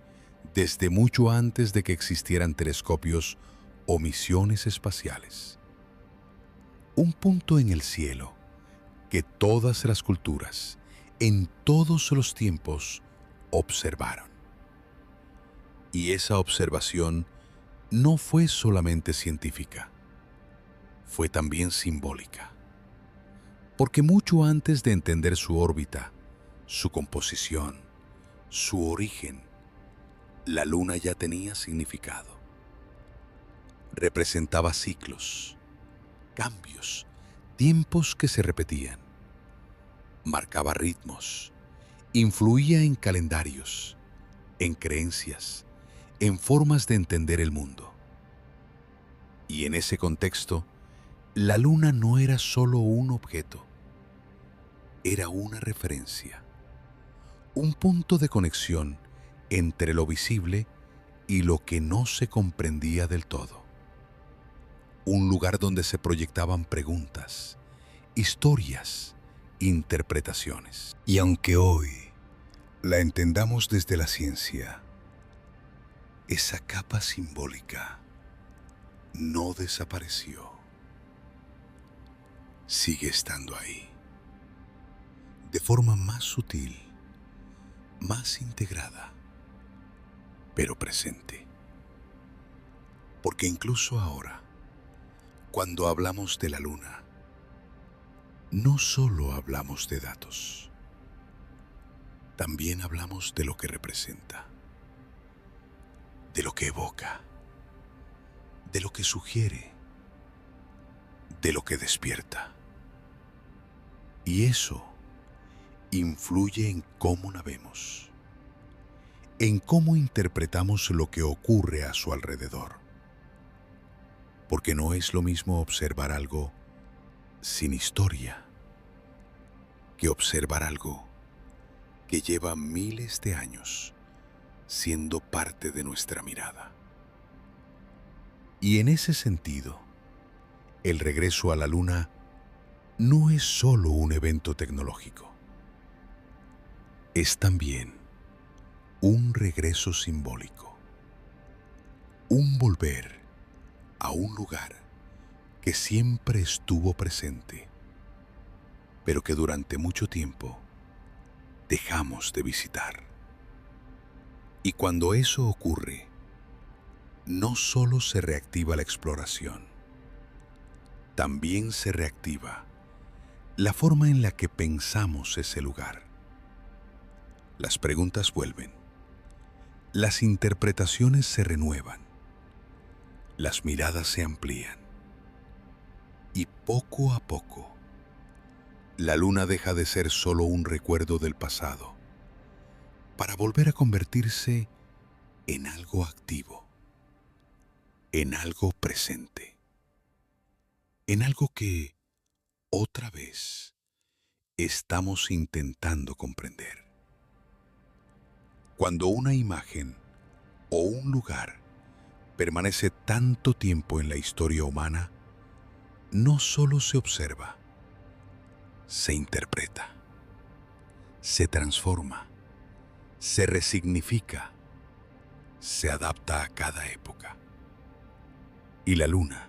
desde mucho antes de que existieran telescopios o misiones espaciales. Un punto en el cielo que todas las culturas, en todos los tiempos, observaron. Y esa observación no fue solamente científica, fue también simbólica. Porque mucho antes de entender su órbita, su composición, su origen, la Luna ya tenía significado. Representaba ciclos, cambios, tiempos que se repetían. Marcaba ritmos, influía en calendarios, en creencias, en formas de entender el mundo. Y en ese contexto, la Luna no era solo un objeto, era una referencia, un punto de conexión entre lo visible y lo que no se comprendía del todo. Un lugar donde se proyectaban preguntas, historias, interpretaciones. Y aunque hoy la entendamos desde la ciencia, esa capa simbólica no desapareció. Sigue estando ahí, de forma más sutil, más integrada, pero presente. Porque incluso ahora, cuando hablamos de la luna, no solo hablamos de datos, también hablamos de lo que representa, de lo que evoca, de lo que sugiere, de lo que despierta. Y eso influye en cómo navegamos, en cómo interpretamos lo que ocurre a su alrededor. Porque no es lo mismo observar algo sin historia que observar algo que lleva miles de años siendo parte de nuestra mirada. Y en ese sentido, el regreso a la luna no es solo un evento tecnológico. Es también un regreso simbólico, un volver a un lugar que siempre estuvo presente, pero que durante mucho tiempo dejamos de visitar. Y cuando eso ocurre, no solo se reactiva la exploración, también se reactiva la forma en la que pensamos ese lugar. Las preguntas vuelven, las interpretaciones se renuevan, las miradas se amplían y poco a poco la luna deja de ser solo un recuerdo del pasado para volver a convertirse en algo activo, en algo presente, en algo que otra vez estamos intentando comprender. Cuando una imagen o un lugar permanece tanto tiempo en la historia humana, no solo se observa, se interpreta, se transforma, se resignifica, se adapta a cada época. Y la luna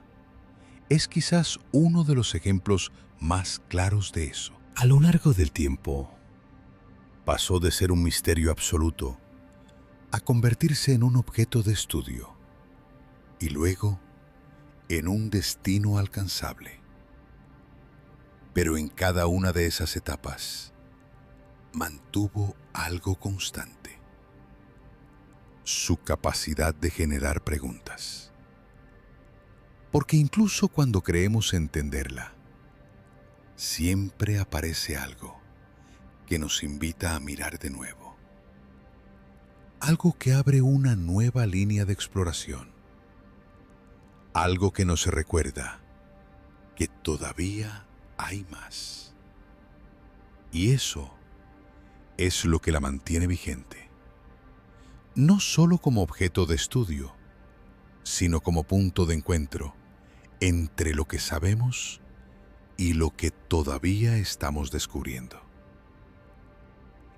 es quizás uno de los ejemplos más claros de eso. A lo largo del tiempo, pasó de ser un misterio absoluto a convertirse en un objeto de estudio y luego en un destino alcanzable. Pero en cada una de esas etapas mantuvo algo constante: su capacidad de generar preguntas. Porque incluso cuando creemos entenderla, siempre aparece algo que nos invita a mirar de nuevo. Algo que abre una nueva línea de exploración. Algo que nos recuerda que todavía hay más. Y eso es lo que la mantiene vigente. No solo como objeto de estudio, sino como punto de encuentro entre lo que sabemos y lo que todavía estamos descubriendo.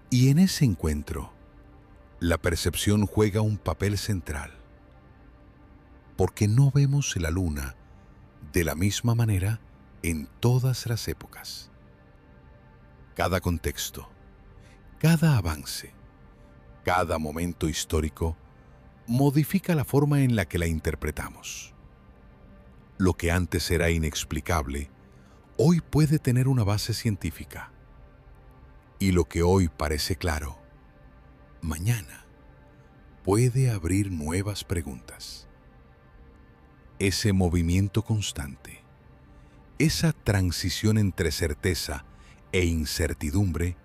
Y en ese encuentro, la percepción juega un papel central, porque no vemos la luna de la misma manera en todas las épocas. Cada contexto, cada avance, cada momento histórico modifica la forma en la que la interpretamos. Lo que antes era inexplicable, hoy puede tener una base científica. Y lo que hoy parece claro, mañana puede abrir nuevas preguntas. Ese movimiento constante, esa transición entre certeza e incertidumbre,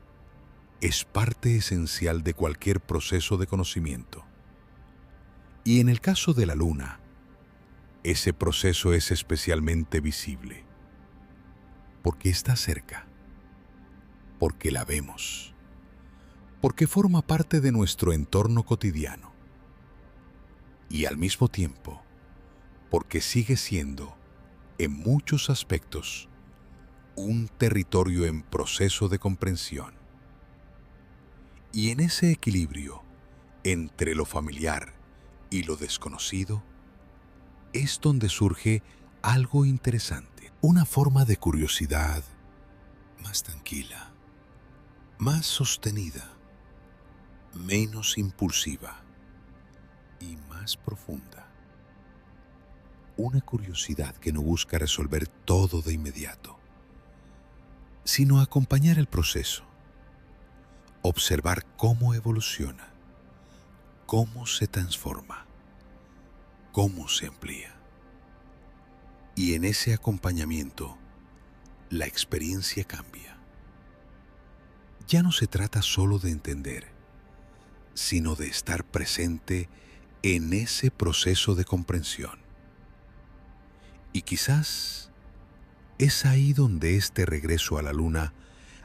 es parte esencial de cualquier proceso de conocimiento. Y en el caso de la luna, ese proceso es especialmente visible, porque está cerca, porque la vemos, porque forma parte de nuestro entorno cotidiano y al mismo tiempo porque sigue siendo, en muchos aspectos, un territorio en proceso de comprensión. Y en ese equilibrio entre lo familiar y lo desconocido es donde surge algo interesante, una forma de curiosidad más tranquila, más sostenida, menos impulsiva y más profunda. Una curiosidad que no busca resolver todo de inmediato, sino acompañar el proceso, observar cómo evoluciona, cómo se transforma, cómo se amplía. Y en ese acompañamiento, la experiencia cambia. Ya no se trata solo de entender, sino de estar presente en ese proceso de comprensión. Y quizás es ahí donde este regreso a la luna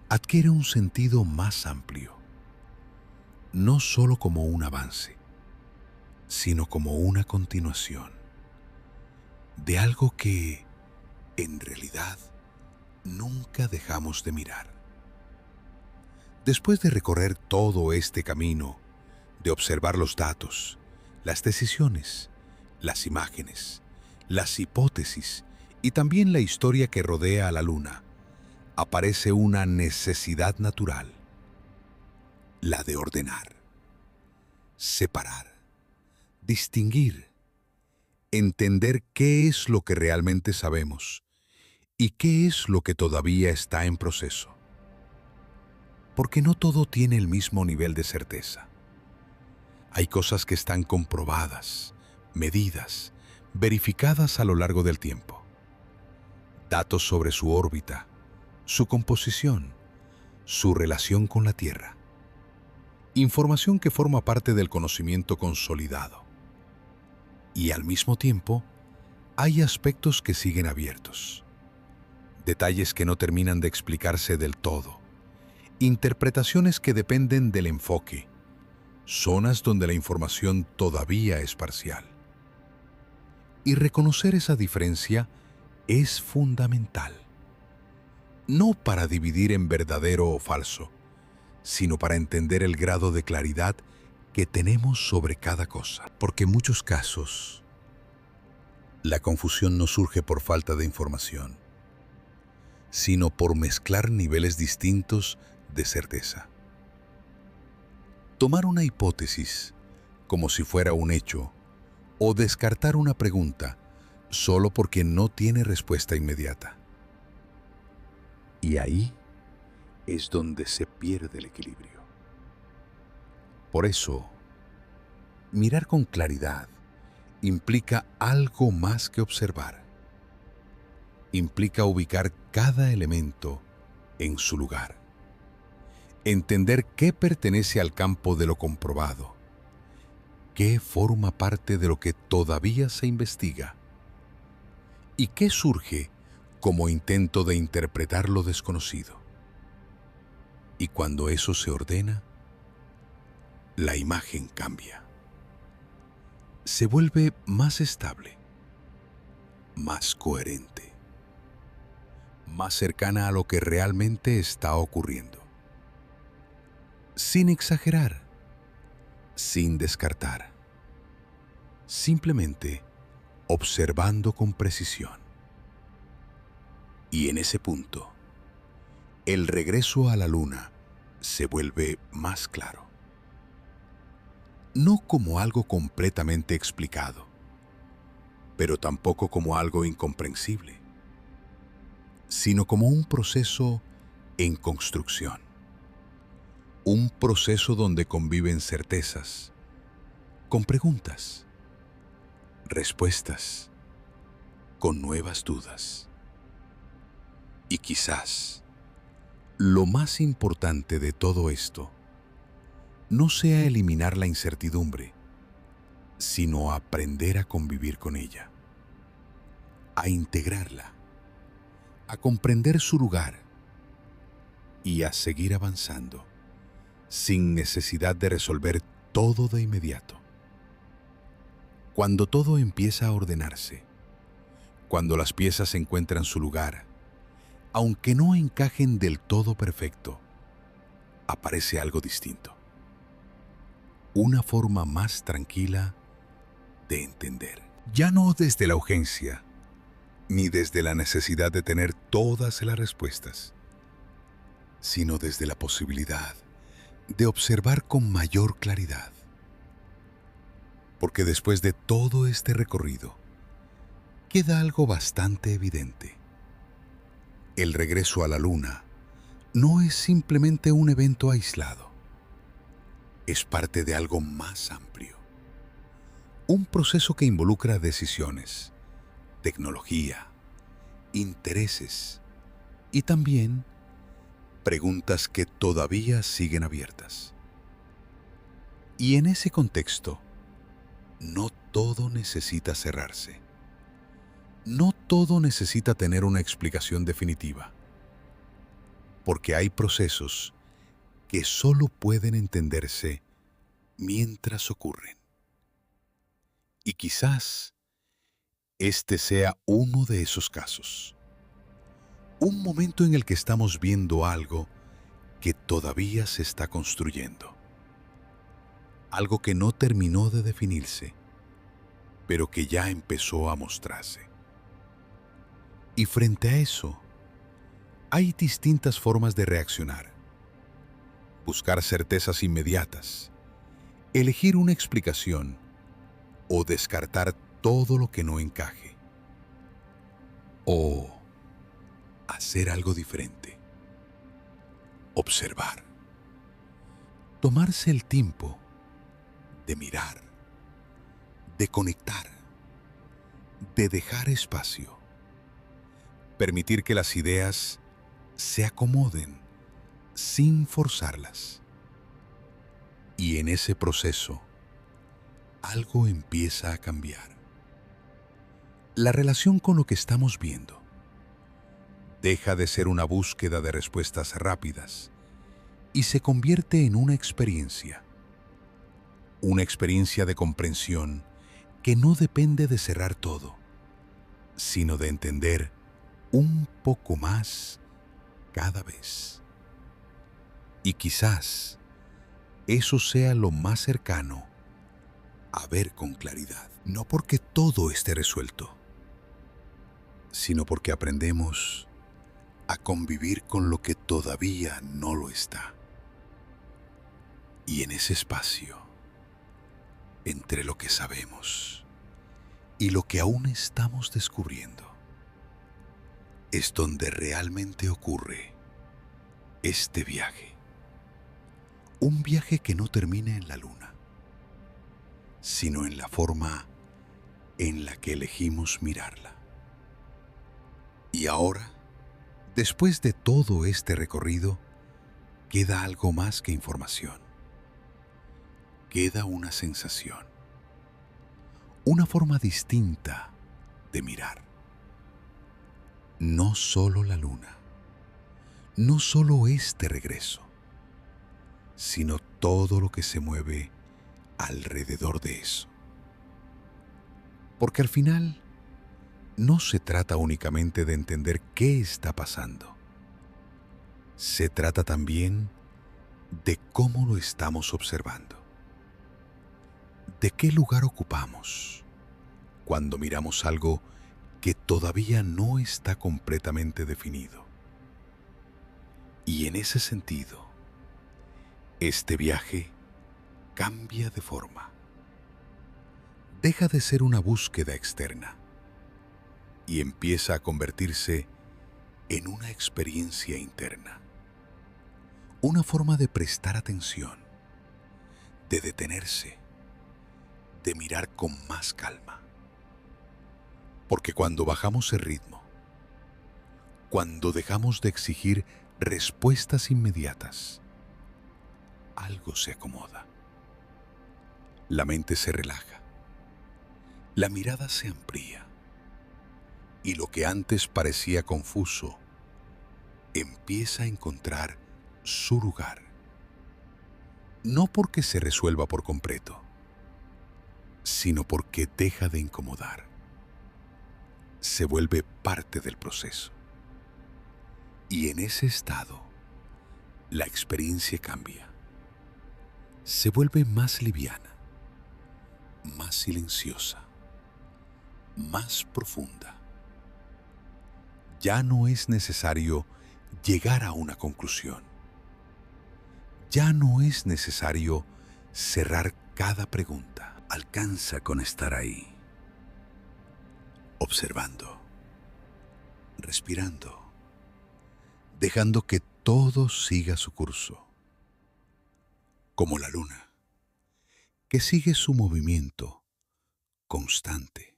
adquiere un sentido más amplio, no solo como un avance, sino como una continuación de algo que, en realidad, nunca dejamos de mirar. Después de recorrer todo este camino, de observar los datos, las decisiones, las imágenes, las hipótesis y también la historia que rodea a la luna, aparece una necesidad natural, la de ordenar, separar, distinguir, entender qué es lo que realmente sabemos y qué es lo que todavía está en proceso. Porque no todo tiene el mismo nivel de certeza. Hay cosas que están comprobadas, medidas, verificadas a lo largo del tiempo. Datos sobre su órbita, su composición, su relación con la Tierra. Información que forma parte del conocimiento consolidado. Y al mismo tiempo, hay aspectos que siguen abiertos. Detalles que no terminan de explicarse del todo. Interpretaciones que dependen del enfoque. Zonas donde la información todavía es parcial. Y reconocer esa diferencia es fundamental. No para dividir en verdadero o falso, sino para entender el grado de claridad que tenemos sobre cada cosa. Porque en muchos casos, la confusión no surge por falta de información, sino por mezclar niveles distintos de certeza. Tomar una hipótesis como si fuera un hecho o descartar una pregunta solo porque no tiene respuesta inmediata. Y ahí es donde se pierde el equilibrio. Por eso, mirar con claridad implica algo más que observar. Implica ubicar cada elemento en su lugar. Entender qué pertenece al campo de lo comprobado, qué forma parte de lo que todavía se investiga y qué surge como intento de interpretar lo desconocido. Y cuando eso se ordena, la imagen cambia. Se vuelve más estable, más coherente, más cercana a lo que realmente está ocurriendo. Sin exagerar, sin descartar, simplemente observando con precisión. Y en ese punto, el regreso a la luna se vuelve más claro. No como algo completamente explicado, pero tampoco como algo incomprensible, sino como un proceso en construcción. Un proceso donde conviven certezas, con preguntas, respuestas, con nuevas dudas. Y quizás, lo más importante de todo esto, no sea eliminar la incertidumbre, sino aprender a convivir con ella, a integrarla, a comprender su lugar y a seguir avanzando, sin necesidad de resolver todo de inmediato. Cuando todo empieza a ordenarse, cuando las piezas encuentran su lugar, aunque no encajen del todo perfecto, aparece algo distinto. Una forma más tranquila de entender. Ya no desde la urgencia, ni desde la necesidad de tener todas las respuestas, sino desde la posibilidad de observar con mayor claridad. Porque después de todo este recorrido, queda algo bastante evidente. El regreso a la Luna no es simplemente un evento aislado. Es parte de algo más amplio. Un proceso que involucra decisiones, tecnología, intereses y también preguntas que todavía siguen abiertas. Y en ese contexto, no todo necesita cerrarse. No todo necesita tener una explicación definitiva, porque hay procesos que solo pueden entenderse mientras ocurren. Y quizás este sea uno de esos casos. Un momento en el que estamos viendo algo que todavía se está construyendo. Algo que no terminó de definirse, pero que ya empezó a mostrarse. Y frente a eso, hay distintas formas de reaccionar. Buscar certezas inmediatas, elegir una explicación o descartar todo lo que no encaje. O hacer algo diferente. Observar. Tomarse el tiempo de mirar, de conectar, de dejar espacio. Permitir que las ideas se acomoden sin forzarlas. Y en ese proceso, algo empieza a cambiar. La relación con lo que estamos viendo deja de ser una búsqueda de respuestas rápidas y se convierte en una experiencia de comprensión que no depende de cerrar todo, sino de entender un poco más cada vez. Y quizás eso sea lo más cercano a ver con claridad. No porque todo esté resuelto, sino porque aprendemos a convivir con lo que todavía no lo está. Y en ese espacio, entre lo que sabemos y lo que aún estamos descubriendo, es donde realmente ocurre este viaje. Un viaje que no termina en la Luna, sino en la forma en la que elegimos mirarla. Y ahora, después de todo este recorrido, queda algo más que información. Queda una sensación, una forma distinta de mirar. No solo la Luna, no solo este regreso, sino todo lo que se mueve alrededor de eso. Porque al final, no se trata únicamente de entender qué está pasando. Se trata también de cómo lo estamos observando. ¿De qué lugar ocupamos cuando miramos algo que todavía no está completamente definido? Y en ese sentido, este viaje cambia de forma. Deja de ser una búsqueda externa y empieza a convertirse en una experiencia interna. Una forma de prestar atención, de detenerse, de mirar con más calma. Porque cuando bajamos el ritmo, cuando dejamos de exigir respuestas inmediatas, algo se acomoda. La mente se relaja, la mirada se amplía y lo que antes parecía confuso empieza a encontrar su lugar. No porque se resuelva por completo, sino porque deja de incomodar. Se vuelve parte del proceso. Y en ese estado, la experiencia cambia. Se vuelve más liviana, más silenciosa, más profunda. Ya no es necesario llegar a una conclusión. Ya no es necesario cerrar cada pregunta. Alcanza con estar ahí, observando, respirando, dejando que todo siga su curso, como la luna, que sigue su movimiento constante,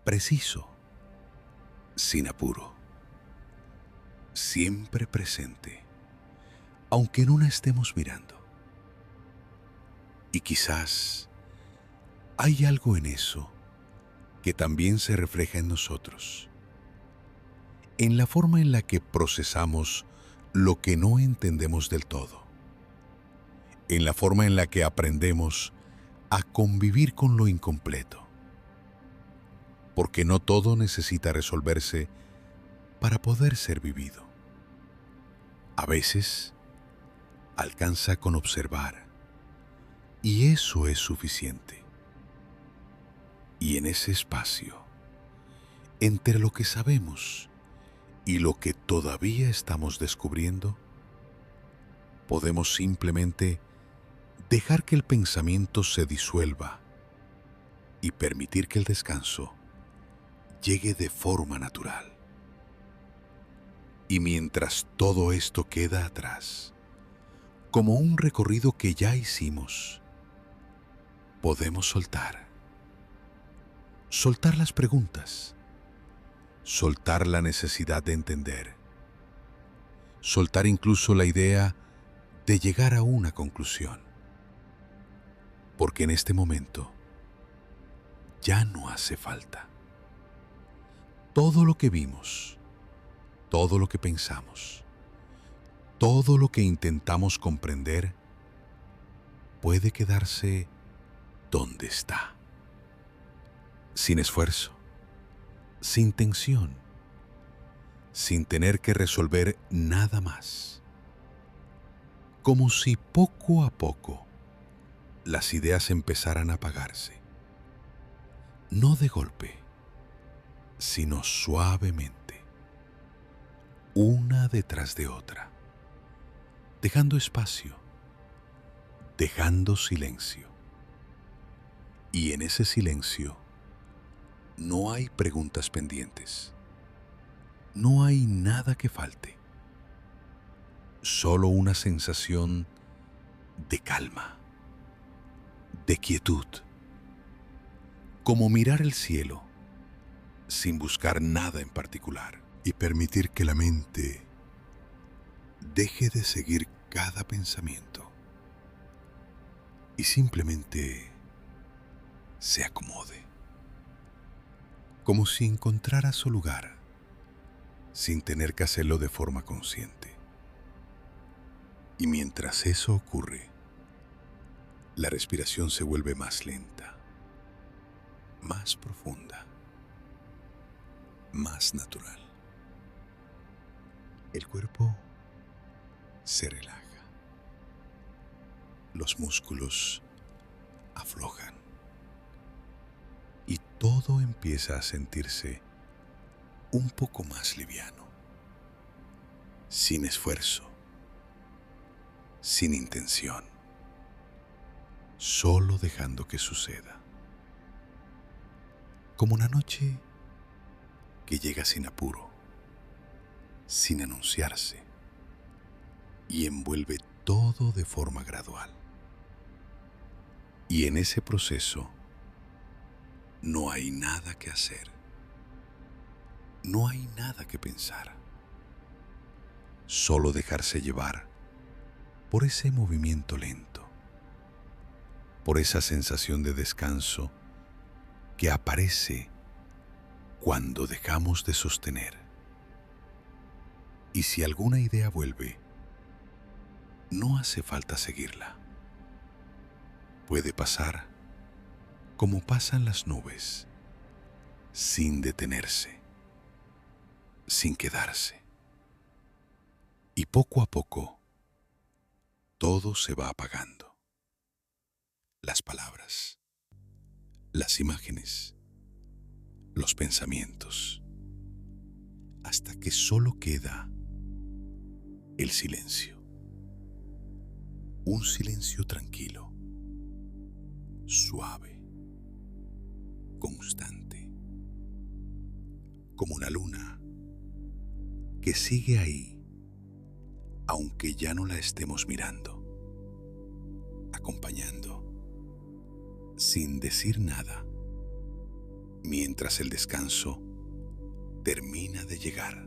preciso, sin apuro, siempre presente, aunque no la estemos mirando. Y quizás hay algo en eso que también se refleja en nosotros, en la forma en la que procesamos lo que no entendemos del todo, en la forma en la que aprendemos a convivir con lo incompleto, porque no todo necesita resolverse para poder ser vivido. A veces alcanza con observar, y eso es suficiente. Y en ese espacio, entre lo que sabemos y lo que todavía estamos descubriendo, podemos simplemente dejar que el pensamiento se disuelva y permitir que el descanso llegue de forma natural. Y mientras todo esto queda atrás, como un recorrido que ya hicimos, podemos soltar las preguntas, soltar la necesidad de entender, soltar incluso la idea de llegar a una conclusión, porque en este momento ya no hace falta. Todo lo que vimos, todo lo que pensamos, todo lo que intentamos comprender, puede quedarse donde está, sin esfuerzo, sin tensión, sin tener que resolver nada más. Como si poco a poco las ideas empezaran a apagarse, no de golpe, sino suavemente, una detrás de otra, dejando espacio, dejando silencio. Y en ese silencio no hay preguntas pendientes, no hay nada que falte, solo una sensación de calma, de quietud, como mirar el cielo sin buscar nada en particular y permitir que la mente deje de seguir cada pensamiento y simplemente se acomode, como si encontrara su lugar sin tener que hacerlo de forma consciente. Y mientras eso ocurre, la respiración se vuelve más lenta, más profunda, más natural. El cuerpo se relaja, los músculos aflojan y todo empieza a sentirse un poco más liviano, sin esfuerzo, sin intención, solo dejando que suceda. Como una noche que llega sin apuro, sin anunciarse, y envuelve todo de forma gradual. Y en ese proceso no hay nada que hacer, no hay nada que pensar, solo dejarse llevar por ese movimiento lento, por esa sensación de descanso que aparece cuando dejamos de sostener. Y si alguna idea vuelve, no hace falta seguirla. Puede pasar como pasan las nubes, sin detenerse, sin quedarse. Y poco a poco, todo se va apagando. Las palabras, las imágenes, los pensamientos, hasta que solo queda el silencio. Un silencio tranquilo, suave, constante, como una luna que sigue ahí, aunque ya no la estemos mirando, acompañando, sin decir nada, mientras el descanso termina de llegar.